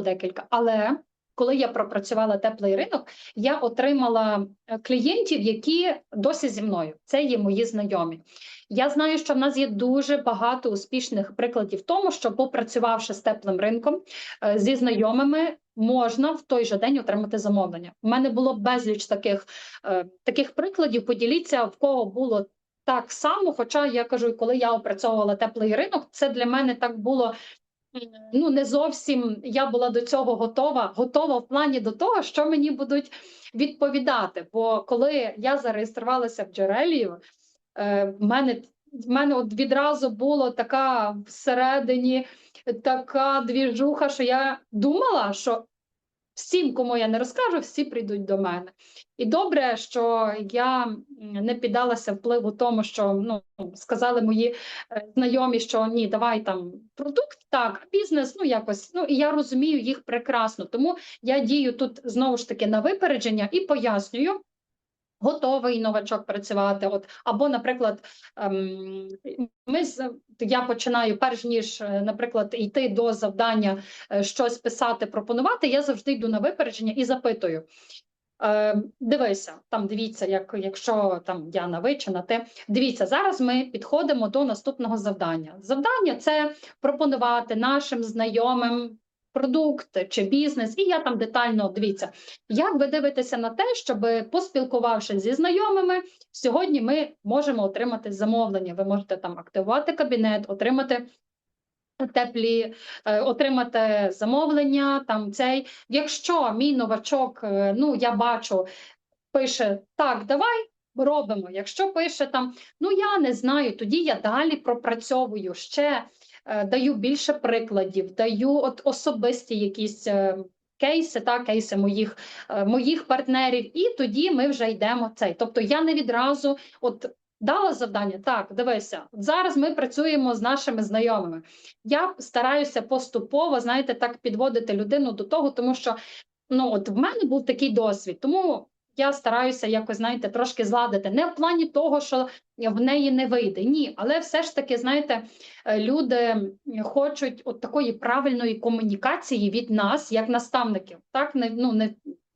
декілька. Але коли я пропрацювала теплий ринок, я отримала клієнтів, які досі зі мною. Це є мої знайомі. Я знаю, що в нас є дуже багато успішних прикладів тому, що попрацювавши з теплим ринком, зі знайомими, можна в той же день отримати замовлення. У мене було безліч таких прикладів. Поділіться, в кого було так само. Хоча я кажу, коли я опрацьовувала теплий ринок, це для мене так було. Ну, не зовсім я була до цього готова в плані до того, що мені будуть відповідати. Бо коли я зареєструвалася в Джерелі, в мене от відразу було така всередині така двіжуха, що я думала, що всім, кому я не розкажу, всі прийдуть до мене. І добре, що я не піддалася впливу тому, що сказали мої знайомі, що ні, давай там продукт, так, бізнес, якось, і я розумію їх прекрасно. Тому я дію тут знову ж таки на випередження і пояснюю, готовий новачок працювати. Або, наприклад, я починаю, перш ніж, наприклад, йти до завдання, щось писати, пропонувати, я завжди йду на випередження і запитую. Дивися, дивіться, якщо Яна, ви чи на те. Дивіться, зараз ми підходимо до наступного завдання. Завдання – це пропонувати нашим знайомим продукт чи бізнес, і я детально, дивіться, як ви дивитеся на те, щоб, поспілкувавшись зі знайомими, сьогодні ми можемо отримати замовлення. Ви можете активувати кабінет, отримати отримати замовлення, Якщо мій новачок, я бачу, пише, так, давай, робимо. Якщо пише я не знаю, тоді я далі пропрацьовую ще, даю більше прикладів, даю особисті якісь кейси, кейси моїх партнерів, і тоді ми вже йдемо Тобто я не відразу, дала завдання, так, дивися, зараз ми працюємо з нашими знайомими. Я стараюся поступово, підводити людину до того, тому що, в мене був такий досвід, тому я стараюся якось, трошки зладити. Не в плані того, що в неї не вийде, ні, але все ж таки, люди хочуть такої правильної комунікації від нас, як наставників, так,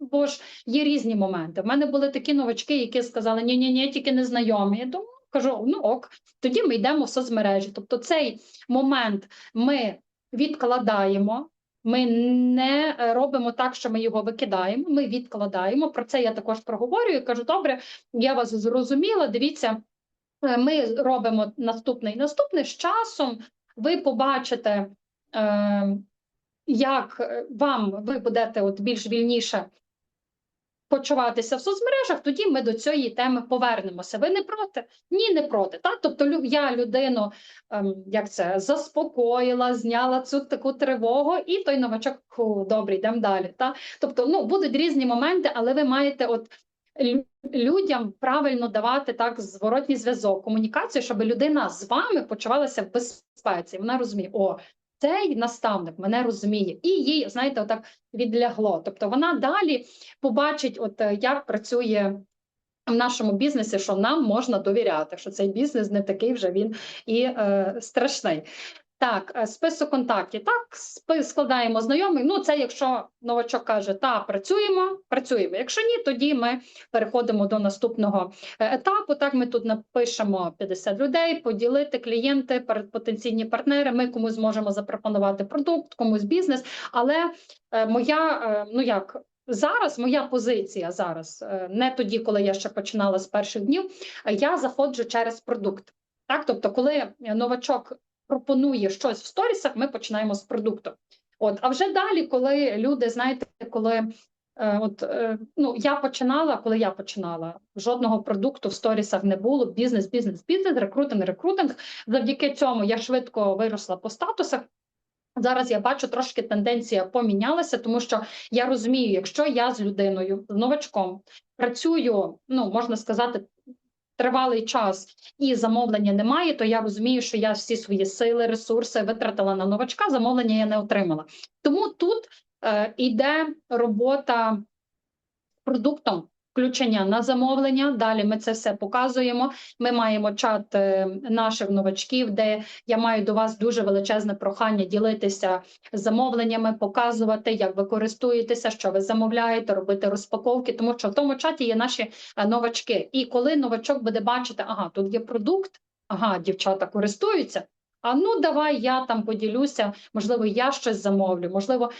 бо ж є різні моменти. В мене були такі новачки, які сказали, ні, тільки незнайомі. Я думаю, кажу, ок, тоді ми йдемо в соцмережі. Тобто цей момент ми відкладаємо, ми не робимо так, що ми його викидаємо, ми відкладаємо. Про це я також проговорюю, кажу, добре, я вас зрозуміла, дивіться, ми робимо наступний, з часом ви побачите, як ви будете більш вільніше почуватися в соцмережах, тоді ми до цієї теми повернемося. Ви не проти? Ні, не проти. Тобто я людину заспокоїла, зняла цю таку тривогу, і той новачок, добре, йдемо далі. Тобто, будуть різні моменти, але ви маєте людям правильно давати зворотній зв'язок, комунікацію, щоб людина з вами почувалася в безпеці. Вона розуміє, цей наставник мене розуміє, і їй, відлягло. Тобто вона далі побачить, як працює в нашому бізнесі, що нам можна довіряти, що цей бізнес не такий вже він і страшний. Так, список контактів. Так, складаємо знайомих. Це якщо новачок каже, працюємо. Якщо ні, тоді ми переходимо до наступного етапу. Так, ми тут напишемо 50 людей, поділити клієнти, потенційні партнери. Ми комусь можемо запропонувати продукт, комусь бізнес. Але моя позиція зараз, не тоді, коли я ще починала з перших днів, я заходжу через продукт. Так, тобто, коли новачок пропонує щось в сторісах, ми починаємо з продукту. А вже далі, коли люди, я починала, жодного продукту в сторісах не було, бізнес, рекрутинг. Завдяки цьому я швидко виросла по статусах. Зараз я бачу, трошки тенденція помінялася, тому що я розумію, якщо я з людиною, з новачком, працюю, можна сказати, тривалий час і замовлення немає, то я розумію, що я всі свої сили, ресурси витратила на новачка, замовлення я не отримала. Тому тут йде робота з продуктом, включення на замовлення. Далі ми це все показуємо. Ми маємо чат наших новачків, де я маю до вас дуже величезне прохання ділитися замовленнями, показувати, як ви користуєтеся, що ви замовляєте, робити розпаковки, тому що в тому чаті є наші новачки. І коли новачок буде бачити, ага, тут є продукт, ага, дівчата користуються, а ну давай я там поділюся, можливо, я щось замовлю, можливо,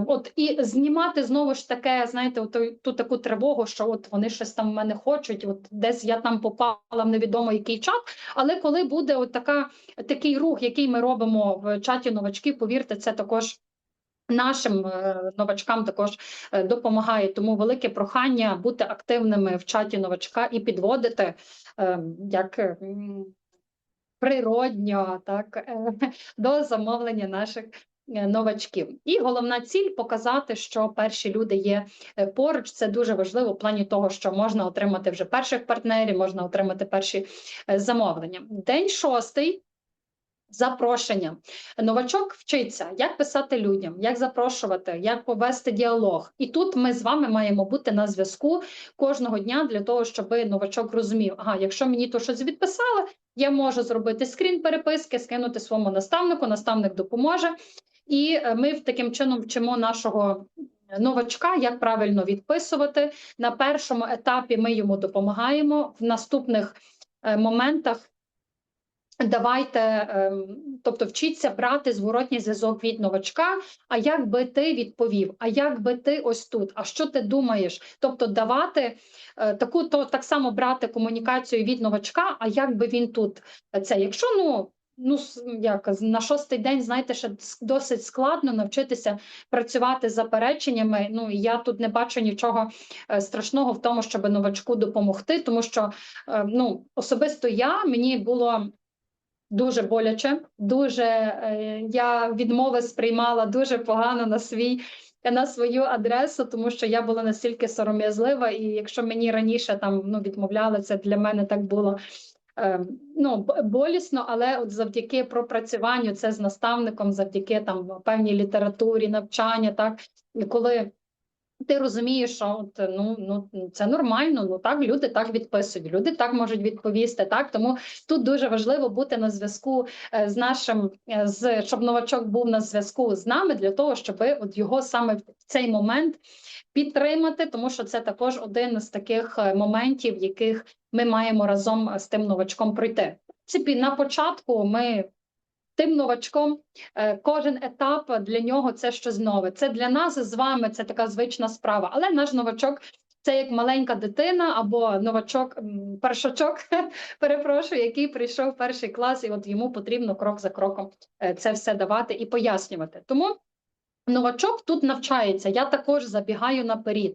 от і знімати знову ж таке, знаєте, ту таку тривогу, що от вони щось там в мене хочуть, от десь я там попала в невідомо який чат, але коли буде от такий рух, який ми робимо в чаті новачків, повірте, це також нашим новачкам також допомагає. Тому велике прохання бути активними в чаті новачка і підводити як природньо, так, до замовлення наших новачків. І головна ціль – показати, що перші люди є поруч. Це дуже важливо в плані того, що можна отримати вже перших партнерів, можна отримати перші замовлення. День 6. Запрошення. Новачок вчиться, як писати людям, як запрошувати, як повести діалог. І тут ми з вами маємо бути на зв'язку кожного дня для того, щоб новачок розумів, ага, якщо мені то щось відписали, я можу зробити скрін переписки, скинути своєму наставнику, наставник допоможе. І ми таким чином вчимо нашого новачка, як правильно відписувати. На першому етапі ми йому допомагаємо, в наступних моментах давайте, тобто вчіться брати зворотній зв'язок від новачка, а як би ти відповів, а як би ти ось тут, а що ти думаєш? Тобто давати так само брати комунікацію від новачка, а як би він тут це, якщо, як на 6-й день, знаєте, ще досить складно навчитися працювати з запереченнями. І я тут не бачу нічого страшного в тому, щоб новачку допомогти, тому що, особисто мені було дуже боляче, я відмови сприймала дуже погано на свою адресу, тому що я була настільки сором'язлива, і якщо мені раніше там відмовляли, це для мене так було болісно, але от завдяки пропрацюванню це з наставником, завдяки там певній літературі, навчання, так, і коли ти розумієш, що це нормально, так, люди так відписують, люди так можуть відповісти, так, тому тут дуже важливо бути на зв'язку з нашим, щоб новачок був на зв'язку з нами, для того, щоб от його саме в цей момент підтримати, тому що це також один з таких моментів, яких ми маємо разом з тим новачком пройти. В принципі, на початку ми тим новачком, кожен етап для нього – це щось нове. Це для нас з вами, це така звична справа. Але наш новачок – це як маленька дитина або новачок, першачок, перепрошую, який прийшов в перший клас, і от йому потрібно крок за кроком це все давати і пояснювати. Тому новачок тут навчається, я також забігаю наперед.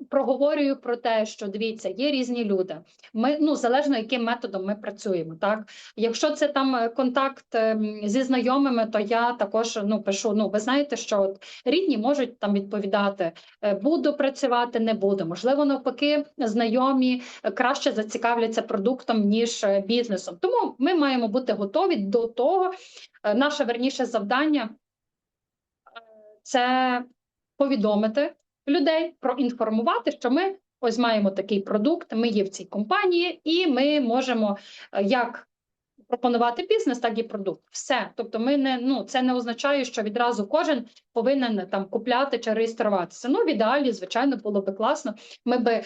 Проговорюю про те, що, дивіться, є різні люди. Ми, залежно яким методом ми працюємо, так? Якщо це там контакт зі знайомими, то я також пишу, ви знаєте, що от рідні можуть там відповідати, буду працювати, не буду. Можливо, навпаки, знайомі краще зацікавляться продуктом, ніж бізнесом. Тому ми маємо бути готові до того. Наше, верніше, завдання – це повідомити людей, проінформувати, що ми ось маємо такий продукт, ми є в цій компанії, і ми можемо як пропонувати бізнес, так і продукт. Все. Тобто це не означає, що відразу кожен повинен там купляти чи реєструватися. В ідеалі, звичайно, було би класно, ми би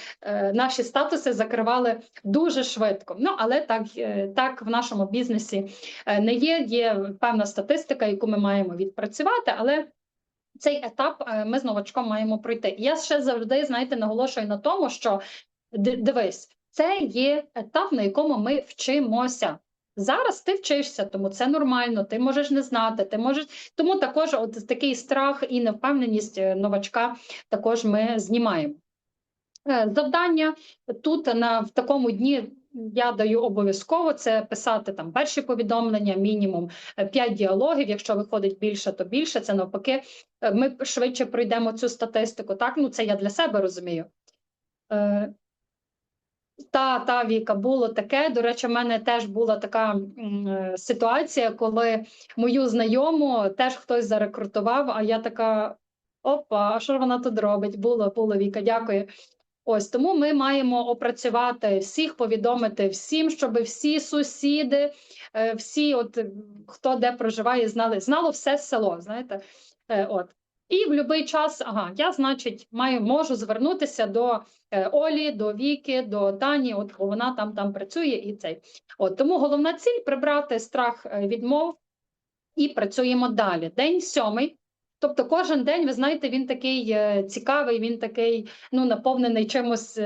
наші статуси закривали дуже швидко. Але так в нашому бізнесі не є. Є певна статистика, яку ми маємо відпрацювати, але цей етап ми з новачком маємо пройти. Я ще завжди, знаєте, наголошую на тому, що, дивись, це є етап, на якому ми вчимося. Зараз ти вчишся, тому це нормально, ти можеш не знати, тому також от такий страх і невпевненість новачка також ми знімаємо. Завдання тут в такому дні я даю обов'язково, це писати там перші повідомлення, мінімум 5 діалогів, якщо виходить більше, то більше, це навпаки, ми швидше пройдемо цю статистику, так, це я для себе розумію. Віка, було таке, до речі, в мене теж була така ситуація, коли мою знайому теж хтось зарекрутував, а я така, опа, а що вона тут робить? Було, Віка, дякую. Ось тому ми маємо опрацювати всіх, повідомити всім, щоб всі сусіди, всі, хто де проживає, знало все село. Знаєте, от. І в будь-який час, я, значить, можу звернутися до Олі, до Віки, до Тані, бо вона там працює і цей. Тому головна ціль прибрати страх відмов і працюємо далі. День 7. Тобто кожен день, ви знаєте, він такий цікавий, він такий наповнений чимось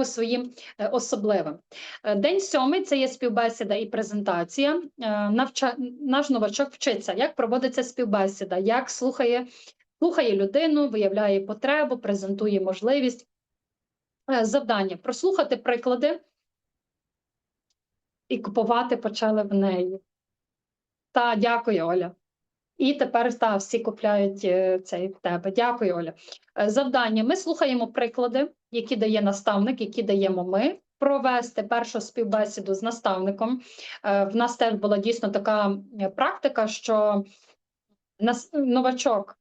своїм особливим. День 7 – це є співбесіда і презентація. Наш новачок вчиться, як проводиться співбесіда, як слухає людину, виявляє потребу, презентує можливість. Завдання – прослухати приклади і купувати почали в неї. Дякую, Оля. І тепер всі купляють цей в тебе. Дякую, Оля. Завдання. Ми слухаємо приклади, які дає наставник, які даємо ми. Провести першу співбесіду з наставником. В нас теж була дійсно така практика, що новачок,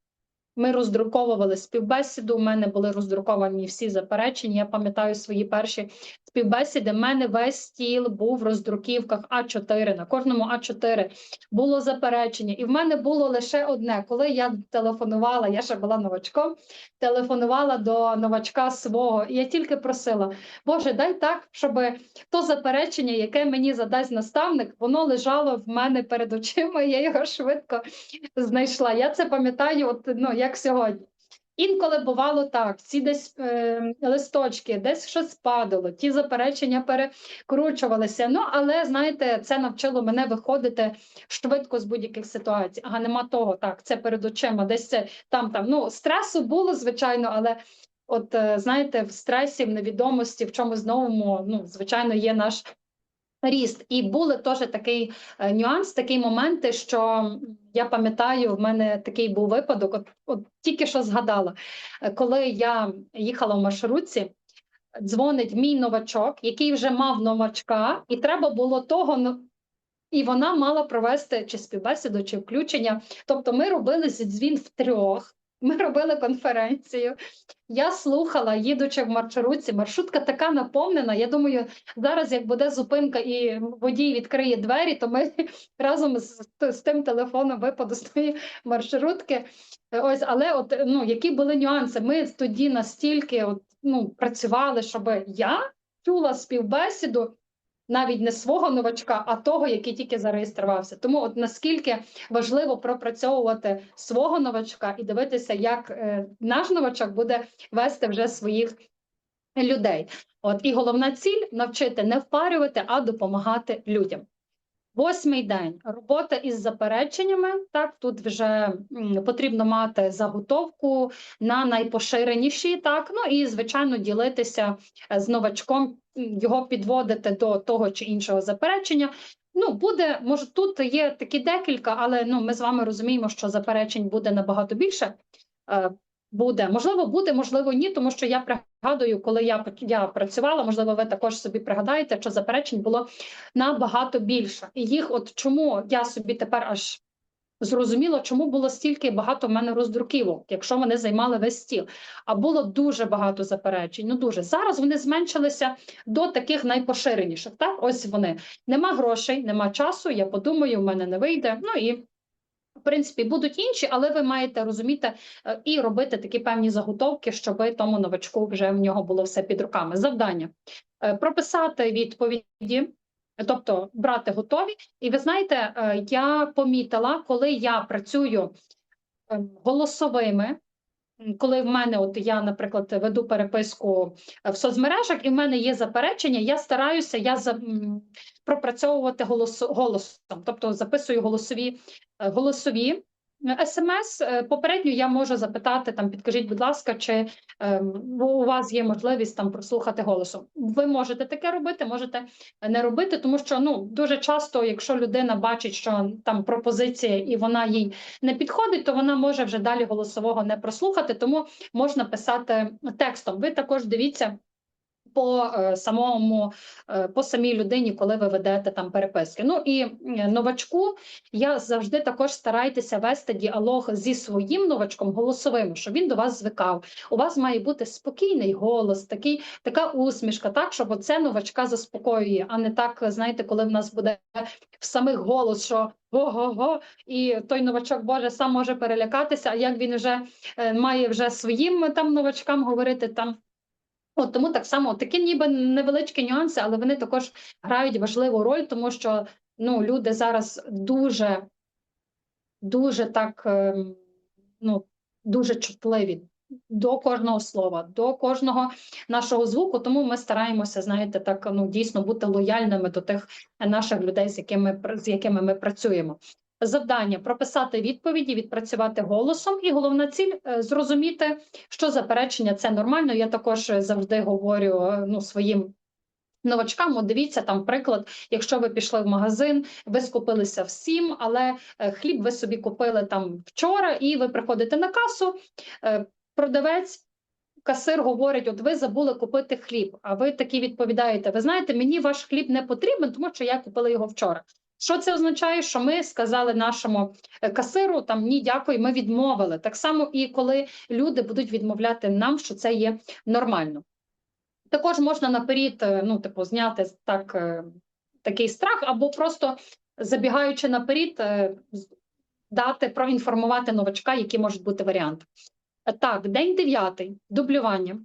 ми роздруковували співбесіду, у мене були роздруковані всі заперечення, я пам'ятаю свої перші співбесіди, в мене весь стіл був в роздруківках А4, на кожному А4 було заперечення, і в мене було лише одне, коли я телефонувала, я ще була новачком, телефонувала до новачка свого, і я тільки просила, Боже, дай так, щоб то заперечення, яке мені задасть наставник, воно лежало в мене перед очима, і я його швидко знайшла. Я це пам'ятаю, як сьогодні. Інколи бувало так, ці десь листочки, десь щось падало, ті заперечення перекручувалися. Але, знаєте, це навчило мене виходити швидко з будь-яких ситуацій. Нема того, так, це перед очима, десь це там. Стресу було, звичайно, але знаєте, в стресі, в невідомості, в чомусь новому, звичайно, є наш ріст. І були теж такий нюанс, такі моменти, що я пам'ятаю, в мене такий був випадок, тільки що згадала, коли я їхала в маршрутці, дзвонить мій новачок, який вже мав новачка, і треба було того, і вона мала провести чи співбесіду, чи включення. Тобто ми робили дзвін втрьох, ми робили конференцію. Я слухала, їдучи в маршрутці, маршрутка така наповнена, я думаю, зараз як буде зупинка і водій відкриє двері, то ми разом з тим телефоном випаду з тої маршрутки. Але які були нюанси? Ми тоді настільки працювали, щоб я чула співбесіду, навіть не свого новачка, а того, який тільки зареєструвався. Тому наскільки важливо пропрацьовувати свого новачка і дивитися, як наш новачок буде вести вже своїх людей. І головна ціль – навчити не впарювати, а допомагати людям. 8-й день. Робота із запереченнями. Так, тут вже потрібно мати заготовку на найпоширеніші, і, звичайно, ділитися з новачком, його підводити до того чи іншого заперечення. Може, тут є такі декілька, але ми з вами розуміємо, що заперечень буде набагато більше. Можливо, ні, тому що я пригадую, коли я працювала, можливо, ви також собі пригадаєте, що заперечень було набагато більше. І їх, чому я собі тепер аж зрозуміла, чому було стільки багато в мене роздруківок, якщо вони займали весь стіл. А було дуже багато заперечень, дуже. Зараз вони зменшилися до таких найпоширеніших, так? Ось вони. Нема грошей, нема часу, я подумаю, в мене не вийде, і в принципі, будуть інші, але ви маєте розуміти і робити такі певні заготовки, щоб тому новачку вже в нього було все під руками. Завдання – прописати відповіді, тобто брати готові. І ви знаєте, я помітила, коли я працюю голосовими, коли в мене, я, наприклад, веду переписку в соцмережах, і в мене є заперечення, я стараюся пропрацьовувати голосом, тобто записую голосові смс. Попередньо я можу запитати, підкажіть, будь ласка, чи у вас є можливість прослухати голосом. Ви можете таке робити, можете не робити, тому що дуже часто, якщо людина бачить, що там пропозиція і вона їй не підходить, то вона може вже далі голосового не прослухати, тому можна писати текстом. Ви також дивіться, по самій людині, коли ви ведете там переписки. Ну і новачку я завжди також старайтеся вести діалог зі своїм новачком голосовим, щоб він до вас звикав. У вас має бути спокійний голос, така усмішка, так, щоб оце новачка заспокоює, а не так, знаєте, коли в нас буде в самих голос, що го-го-го, і той новачок, Боже, сам може перелякатися, а як він вже має вже своїм там новачкам говорити там. От тому так само такі ніби невеличкі нюанси, але вони також грають важливу роль, тому що люди зараз дуже так дуже чутливі до кожного слова, до кожного нашого звуку. Тому ми стараємося, знаєте, так дійсно бути лояльними до тих наших людей, з якими ми працюємо. Завдання прописати відповіді, відпрацювати голосом, і головна ціль зрозуміти, що заперечення це нормально. Я також завжди говорю своїм новачкам, от дивіться, там приклад, якщо ви пішли в магазин, ви скупилися всім, але хліб ви собі купили там вчора, і ви приходите на касу, продавець, касир говорить, от ви забули купити хліб, а ви такі відповідаєте, ви знаєте, мені ваш хліб не потрібен, тому що я купила його вчора. Що це означає? Що ми сказали нашому касиру, там, ні, дякую, ми відмовили. Так само і коли люди будуть відмовляти нам, що це є нормально. Також можна наперед, зняти такий страх, або просто забігаючи наперед, проінформувати новачка, які можуть бути варіанти. Так, день 9, дублювання.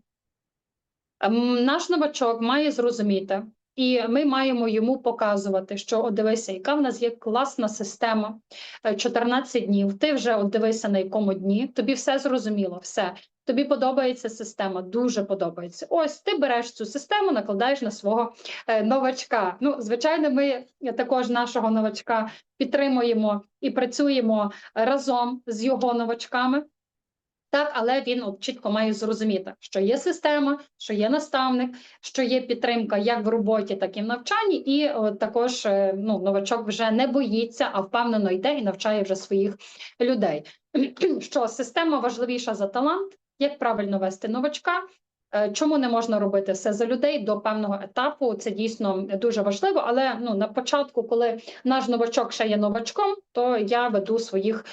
Наш новачок має зрозуміти, і ми маємо йому показувати, що, дивися, яка в нас є класна система, 14 днів, ти вже дивися на якому дні, тобі все зрозуміло, все. Тобі подобається система, дуже подобається. Ось, ти береш цю систему, накладаєш на свого новачка. Звичайно, ми також нашого новачка підтримуємо і працюємо разом з його новачками. Так, але він чітко має зрозуміти, що є система, що є наставник, що є підтримка як в роботі, так і в навчанні, і також новачок вже не боїться, а впевнено йде і навчає вже своїх людей. Що система важливіша за талант, як правильно вести новачка, чому не можна робити все за людей до певного етапу, це дійсно дуже важливо, але на початку, коли наш новачок ще є новачком, то я веду своїх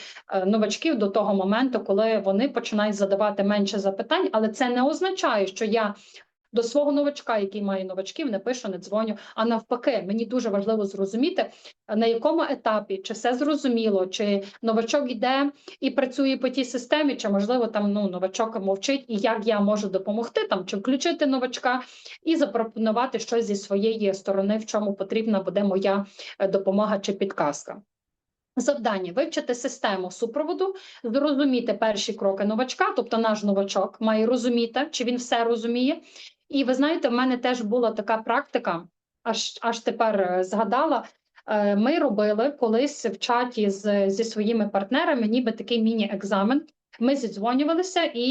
новачків до того моменту, коли вони починають задавати менше запитань, але це не означає, що я до свого новачка, який має новачків, не пишу, не дзвоню, а навпаки, мені дуже важливо зрозуміти, на якому етапі, чи все зрозуміло, чи новачок йде і працює по тій системі, чи, можливо, там новачок мовчить, і як я можу допомогти, чи включити новачка і запропонувати щось зі своєї сторони, в чому потрібна буде моя допомога чи підказка. Завдання – вивчити систему супроводу, зрозуміти перші кроки новачка, тобто наш новачок має розуміти, чи він все розуміє. І ви знаєте, в мене теж була така практика, аж тепер згадала, ми робили колись в чаті зі своїми партнерами ніби такий міні-екзамен. Ми зідзвонювалися, і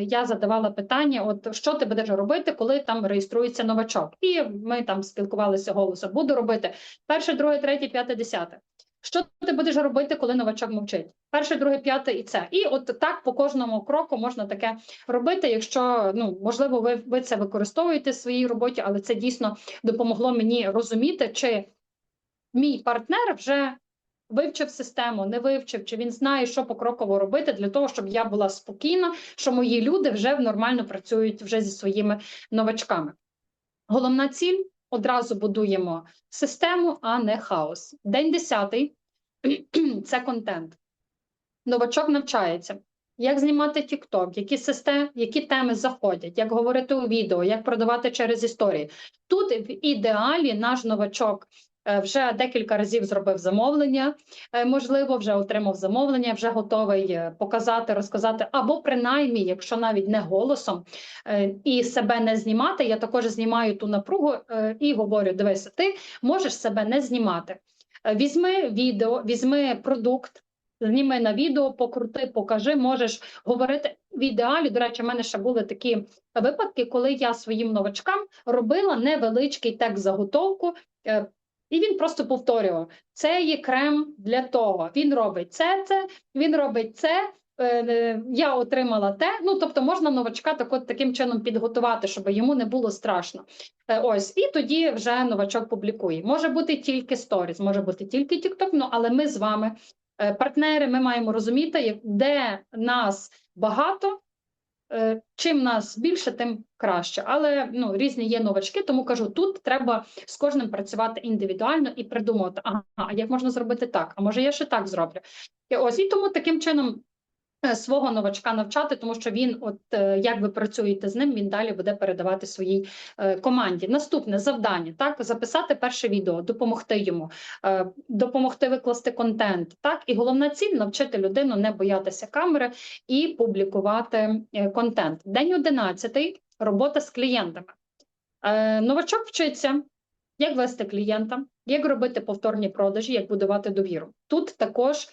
я задавала питання, що ти будеш робити, коли там реєструється новачок. І ми там спілкувалися голосом, буду робити перше, друге, третє, п'яте, десяте. Що ти будеш робити, коли новачок мовчить? Перше, друге, п'яте і це. І так по кожному кроку можна таке робити, якщо, можливо, ви це використовуєте в своїй роботі, але це дійсно допомогло мені розуміти, чи мій партнер вже вивчив систему, не вивчив, чи він знає, що покроково робити для того, щоб я була спокійна, що мої люди вже нормально працюють вже зі своїми новачками. Головна ціль – одразу будуємо систему, а не хаос. День 10 – це контент. Новачок навчається. Як знімати TikTok, які теми заходять, як говорити у відео, як продавати через історії. Тут в ідеалі наш новачок вже декілька разів зробив замовлення, можливо, вже отримав замовлення, вже готовий показати, розказати, або принаймні, якщо навіть не голосом, і себе не знімати, я також знімаю ту напругу і говорю, дивися, ти можеш себе не знімати. Візьми відео, візьми продукт, зніми на відео, покрути, покажи, можеш говорити. В ідеалі, до речі, в мене ще були такі випадки, коли я своїм новачкам робила невеличкий текст-заготовку, і він просто повторював, це є крем для того, він робить це, він робить це, я отримала те. Ну, тобто можна новачка таким чином підготувати, щоб йому не було страшно. Ось, і тоді вже новачок публікує. Може бути тільки сторіс, може бути тільки TikTok, ну, але ми з вами, партнери, ми маємо розуміти, де нас багато, чим нас більше, тим краще. Але ну, різні є новачки, тому кажу, тут треба з кожним працювати індивідуально і придумувати, ага, а як можна зробити так, а може я ще так зроблю. І ось, і тому таким чином свого новачка навчати, тому що він, от як ви працюєте з ним, він далі буде передавати своїй команді. Наступне завдання, так, записати перше відео, допомогти йому, допомогти викласти контент, так, і головна ціль – навчити людину не боятися камери і публікувати контент. День 11 – робота з клієнтами. Новачок вчиться, як вести клієнта, як робити повторні продажі, як будувати довіру. Тут також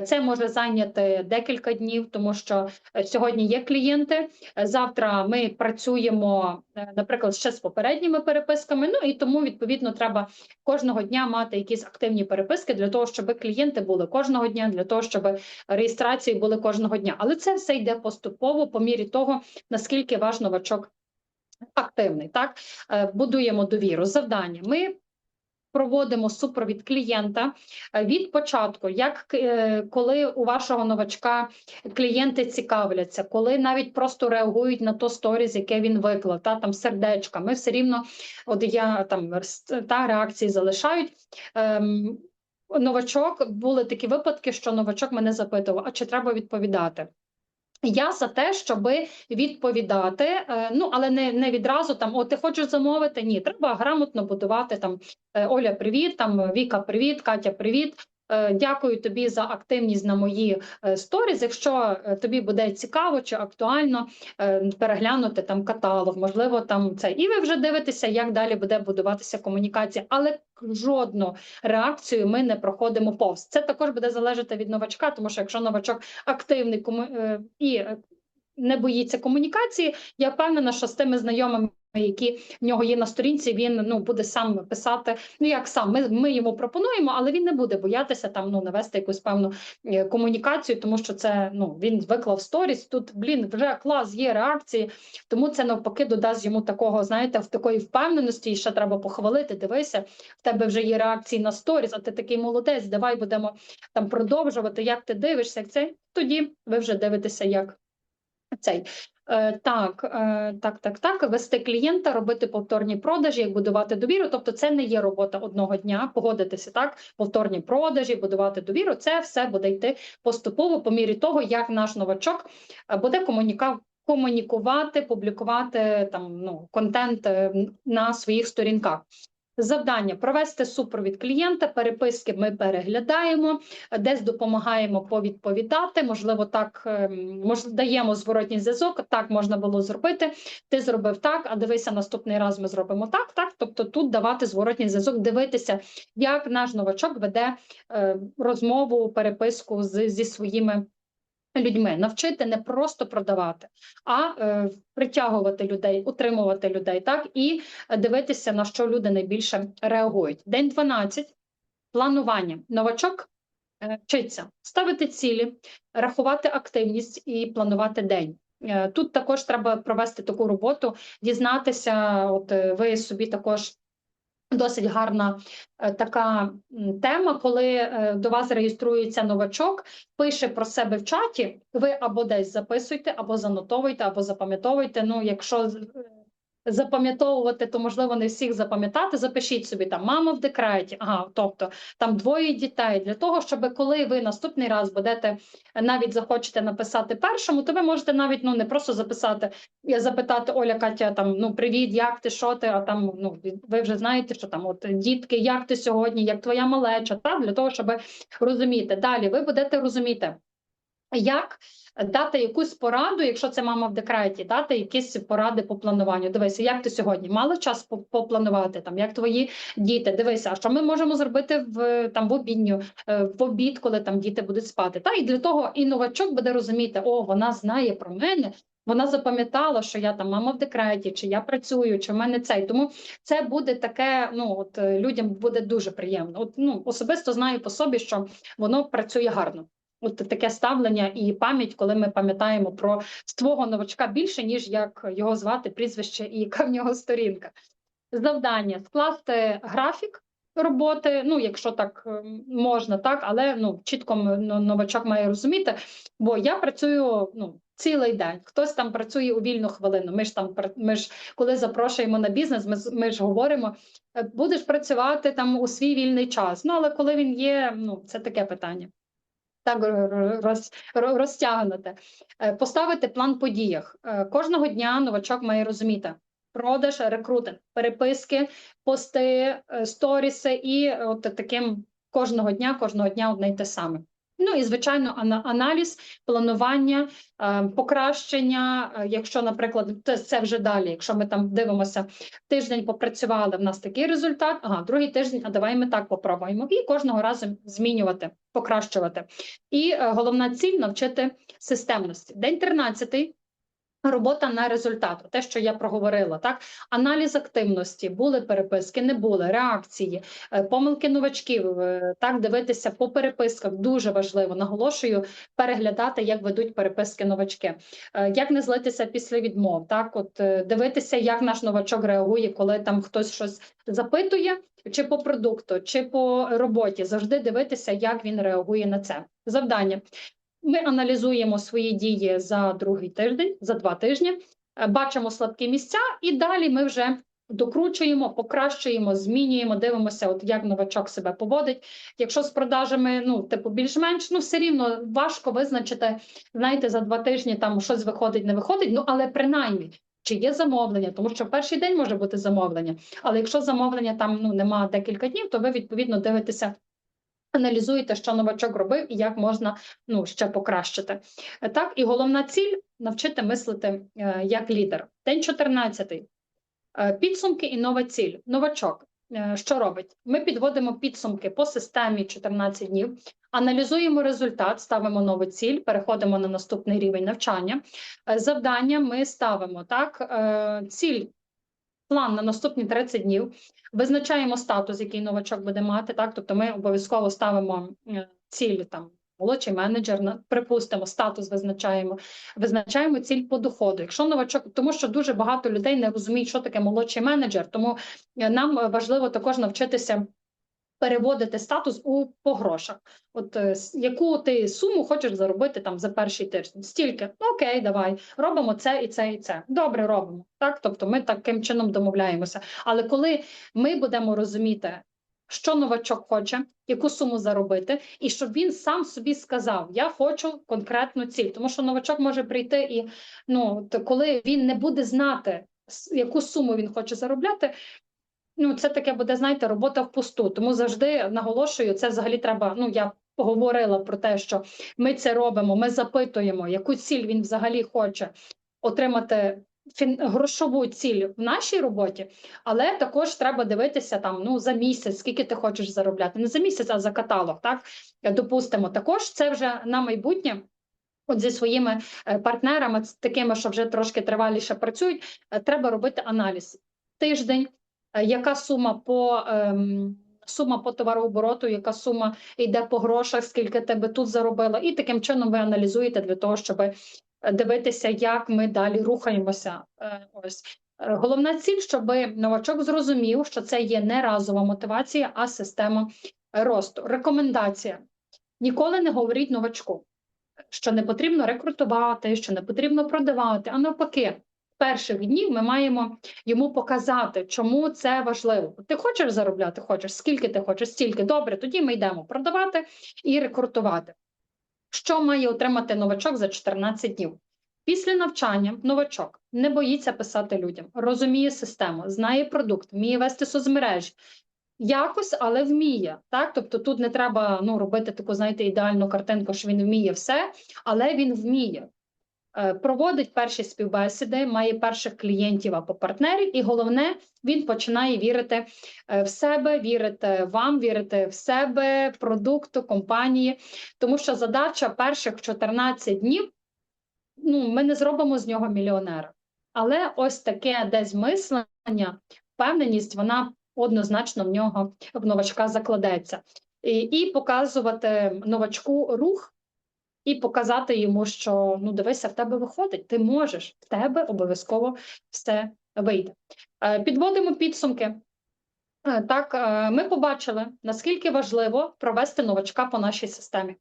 це може зайняти декілька днів, тому що сьогодні є клієнти, завтра ми працюємо, наприклад, ще з попередніми переписками, ну і тому, відповідно, треба кожного дня мати якісь активні переписки для того, щоб клієнти були кожного дня, для того, щоб реєстрації були кожного дня. Але це все йде поступово, по мірі того, наскільки ваш новачок активний. Так? Будуємо довіру. Завдання. Ми проводимо супровід клієнта від початку, коли у вашого новачка клієнти цікавляться, коли навіть просто реагують на то сторіс, яке він виклав, там сердечка, ми все рівно, реакції залишають. Новачок, були такі випадки, що новачок мене запитував, а чи треба відповідати? Я за те, щоб відповідати, ну, але не відразу там, о, ти хочеш замовити? Ні, треба грамотно будувати там, Оля, привіт, там, Віка, привіт, Катя, привіт. Дякую тобі за активність на мої сторіз. Якщо тобі буде цікаво чи актуально переглянути там каталог, можливо, там це. І ви вже дивитеся, як далі буде будуватися комунікація. Але жодну реакцію ми не проходимо повз. Це також буде залежати від новачка, тому що якщо новачок активний і не боїться комунікації, я впевнена, що з тими знайомими, які в нього є на сторінці, він буде сам писати, як сам, ми йому пропонуємо, але він не буде боятися там навести якусь певну комунікацію, тому що це, він виклав сторіс, тут, вже клас, є реакції, тому це навпаки додасть йому такого, знаєте, в такої впевненості, і ще треба похвалити, дивися, в тебе вже є реакції на сторіс, а ти такий молодець, давай будемо там продовжувати, як ти дивишся, як це, тоді ви вже дивитеся, як цей. Так, вести клієнта, робити повторні продажі, як будувати довіру, тобто це не є робота одного дня, погодитися, так, повторні продажі, будувати довіру, це все буде йти поступово по мірі того, як наш новачок буде комунікувати, публікувати контент на своїх сторінках. Завдання – провести супровід клієнта, переписки ми переглядаємо, десь допомагаємо повідповідати, можливо, так, даємо зворотній зв'язок, так можна було зробити, ти зробив так, а дивися, наступний раз ми зробимо так. Тобто тут давати зворотній зв'язок, дивитися, як наш новачок веде розмову, переписку зі своїми людьми. Навчити не просто продавати, а притягувати людей, утримувати людей, так, і дивитися, на що люди найбільше реагують. День 12. Планування. Новачок вчиться ставити цілі, рахувати активність і планувати день. Тут також треба провести таку роботу, дізнатися, от ви собі також досить гарна така тема, коли до вас реєструється новачок, пише про себе в чаті, ви або десь записуйте, або занотовуйте, або запам'ятовуйте. Якщо запам'ятовувати, то, можливо, не всіх запам'ятати, запишіть собі там «мама в декреті», тобто там 2 дітей, для того, щоб коли ви наступний раз будете, навіть захочете написати першому, то ви можете навіть не просто запитати «Оля, Катя, там, привіт, як ти, що ти», а там, ви вже знаєте, що там, от, дітки, як ти сьогодні, як твоя малеча, так, для того, щоб розуміти. Далі ви будете розуміти, як дати якусь пораду, якщо це мама в декреті, дати якісь поради по плануванню. Дивися, як ти сьогодні мала час попланувати, там, як твої діти, дивися, а що ми можемо зробити в обід, коли там діти будуть спати. І для того і новачок буде розуміти, вона знає про мене, вона запам'ятала, що я там мама в декреті, чи я працюю, чи в мене цей. Тому це буде таке, людям буде дуже приємно. Особисто знаю по собі, що воно працює гарно. от таке ставлення і пам'ять, коли ми пам'ятаємо про свого новачка більше, ніж як його звати, прізвище і яка в нього сторінка. Завдання: скласти графік роботи, ну, якщо так можна, так, але чітко новачок має розуміти, бо я працюю цілий день, хтось там працює у вільну хвилину. Ми ж коли запрошуємо на бізнес, ми ж говоримо, будеш працювати там у свій вільний час. Ну, але коли він є, це таке питання. Так розтягнути. Поставити план по діях. Кожного дня новачок має розуміти: продаж, рекрутинг, переписки, пости, сторіси, і от таким кожного дня одне й те саме. Ну і, звичайно, аналіз, планування, покращення. Якщо, наприклад, це вже далі, якщо ми там дивимося, тиждень попрацювали, в нас такий результат, другий тиждень, а давай ми так попробуємо. І кожного разу змінювати, покращувати. І головна ціль – навчити системності. День 13-й. Робота на результат, те, що я проговорила, так? Аналіз активності, були переписки, не були, реакції, помилки новачків, так, дивитися по переписках, дуже важливо, наголошую, переглядати, як ведуть переписки новачки. Як не злитися після відмов, так, от дивитися, як наш новачок реагує, коли там хтось щось запитує, чи по продукту, чи по роботі, завжди дивитися, як він реагує на це. Завдання. Ми аналізуємо свої дії за другий тиждень, за 2 тижні, бачимо слабкі місця, і далі ми вже докручуємо, покращуємо, змінюємо, дивимося, от як новачок себе поводить. Якщо з продажами, більш-менш, все рівно важко визначити, знаєте, за 2 тижні там щось виходить, не виходить, але принаймні, чи є замовлення, тому що в перший день може бути замовлення, але якщо замовлення там, нема декілька днів, то ви, відповідно, дивитеся, аналізуєте, що новачок робив і як можна ще покращити. Так, і головна ціль – навчити мислити як лідер. День 14-й. Підсумки і нова ціль. Новачок що робить? Ми підводимо підсумки по системі 14 днів, аналізуємо результат, ставимо нову ціль, переходимо на наступний рівень навчання. Завдання ми ставимо, так, ціль, план на наступні 30 днів, визначаємо статус, який новачок буде мати, так, тобто ми обов'язково ставимо ціль, там, молодший менеджер, припустимо, статус визначаємо ціль по доходу. Якщо новачок, тому що дуже багато людей не розуміють, що таке молодший менеджер, тому нам важливо також навчитися переводити статус по грошах. От яку ти суму хочеш заробити там за перший тиждень? Стільки. Окей, давай. Робимо це і це і це. Добре, робимо. Так, тобто ми таким чином домовляємося. Але коли ми будемо розуміти, що новачок хоче, яку суму заробити, і щоб він сам собі сказав: я хочу конкретну ціль. Тому що новачок може прийти і, коли він не буде знати, яку суму він хоче заробляти, це таке буде, знаєте, робота впусту. Тому завжди наголошую, це взагалі треба, я говорила про те, що ми це робимо, ми запитуємо, яку ціль він взагалі хоче отримати, грошову ціль в нашій роботі, але також треба дивитися там, за місяць, скільки ти хочеш заробляти. Не за місяць, а за каталог, так? Допустимо. Також це вже на майбутнє. От зі своїми партнерами, такими, що вже трошки триваліше працюють, треба робити аналіз. Тиждень, яка сума по товарообороту, яка сума йде по грошах, скільки тебе тут заробила. І таким чином ви аналізуєте для того, щоб дивитися, як ми далі рухаємося. Ось. Головна ціль, щоб новачок зрозумів, що це є не разова мотивація, а система росту. Рекомендація. Ніколи не говоріть новачку, що не потрібно рекрутувати, що не потрібно продавати, а навпаки. Перших днів ми маємо йому показати, чому це важливо. Ти хочеш заробляти? Хочеш. Скільки ти хочеш? Стільки. Добре, тоді ми йдемо продавати і рекрутувати. Що має отримати новачок за 14 днів? Після навчання новачок не боїться писати людям, розуміє систему, знає продукт, вміє вести соцмережі. Якось, але вміє. Так? Тобто тут не треба робити таку, знаєте, ідеальну картинку, що він вміє все, але він вміє. Проводить перші співбесіди, має перших клієнтів або партнерів, і головне, він починає вірити в себе, вірити вам, вірити в себе, продукту, компанії, тому що задача перших 14 днів, ми не зробимо з нього мільйонера, але ось таке десь мислення, впевненість, вона однозначно в новачка закладеться. І показувати новачку рух, і показати йому, що ну дивися, в тебе виходить, ти можеш, в тебе обов'язково все вийде. Підводимо підсумки. Так, ми побачили, наскільки важливо провести новачка по нашій системі.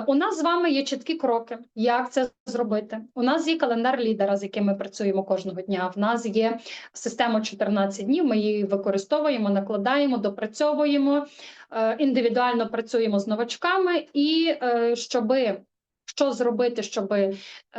У нас з вами є чіткі кроки, як це зробити. У нас є календар лідера, з яким ми працюємо кожного дня. В нас є система 14 днів, ми її використовуємо, накладаємо, допрацьовуємо, індивідуально працюємо з новачками і що зробити, щоб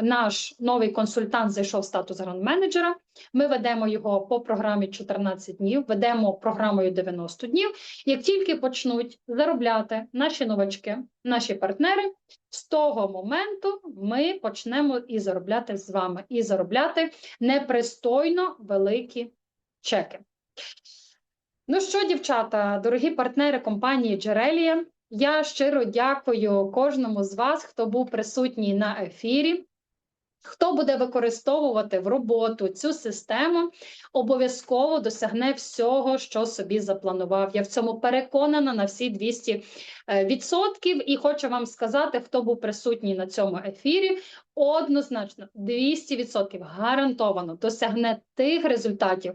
наш новий консультант зайшов в статус гранд-менеджера. Ми ведемо його по програмі 14 днів, ведемо програмою 90 днів. Як тільки почнуть заробляти наші новачки, наші партнери, з того моменту ми почнемо і заробляти з вами, і заробляти непристойно великі чеки. Ну що, дівчата, дорогі партнери компанії Джерелія, я щиро дякую кожному з вас, хто був присутній на ефірі. Хто буде використовувати в роботу цю систему, обов'язково досягне всього, що собі запланував. Я в цьому переконана на всі 200%. І хочу вам сказати, хто був присутній на цьому ефірі, однозначно 200% гарантовано досягне тих результатів,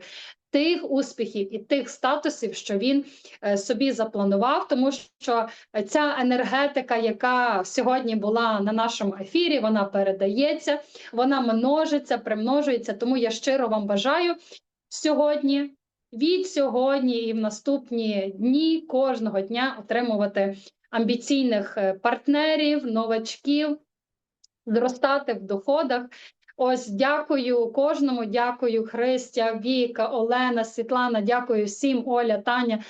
тих успіхів і тих статусів, що він собі запланував, тому що ця енергетика, яка сьогодні була на нашому ефірі, вона передається, вона множиться, примножується, тому я щиро вам бажаю сьогодні, від сьогодні і в наступні дні, кожного дня отримувати амбіційних партнерів, новачків, зростати в доходах. Ось, дякую кожному, дякую Христя, Віка, Олена, Світлана, дякую всім, Оля, Таня.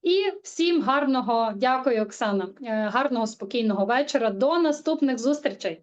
І всім гарного, дякую, Оксана, гарного, спокійного вечора. До наступних зустрічей.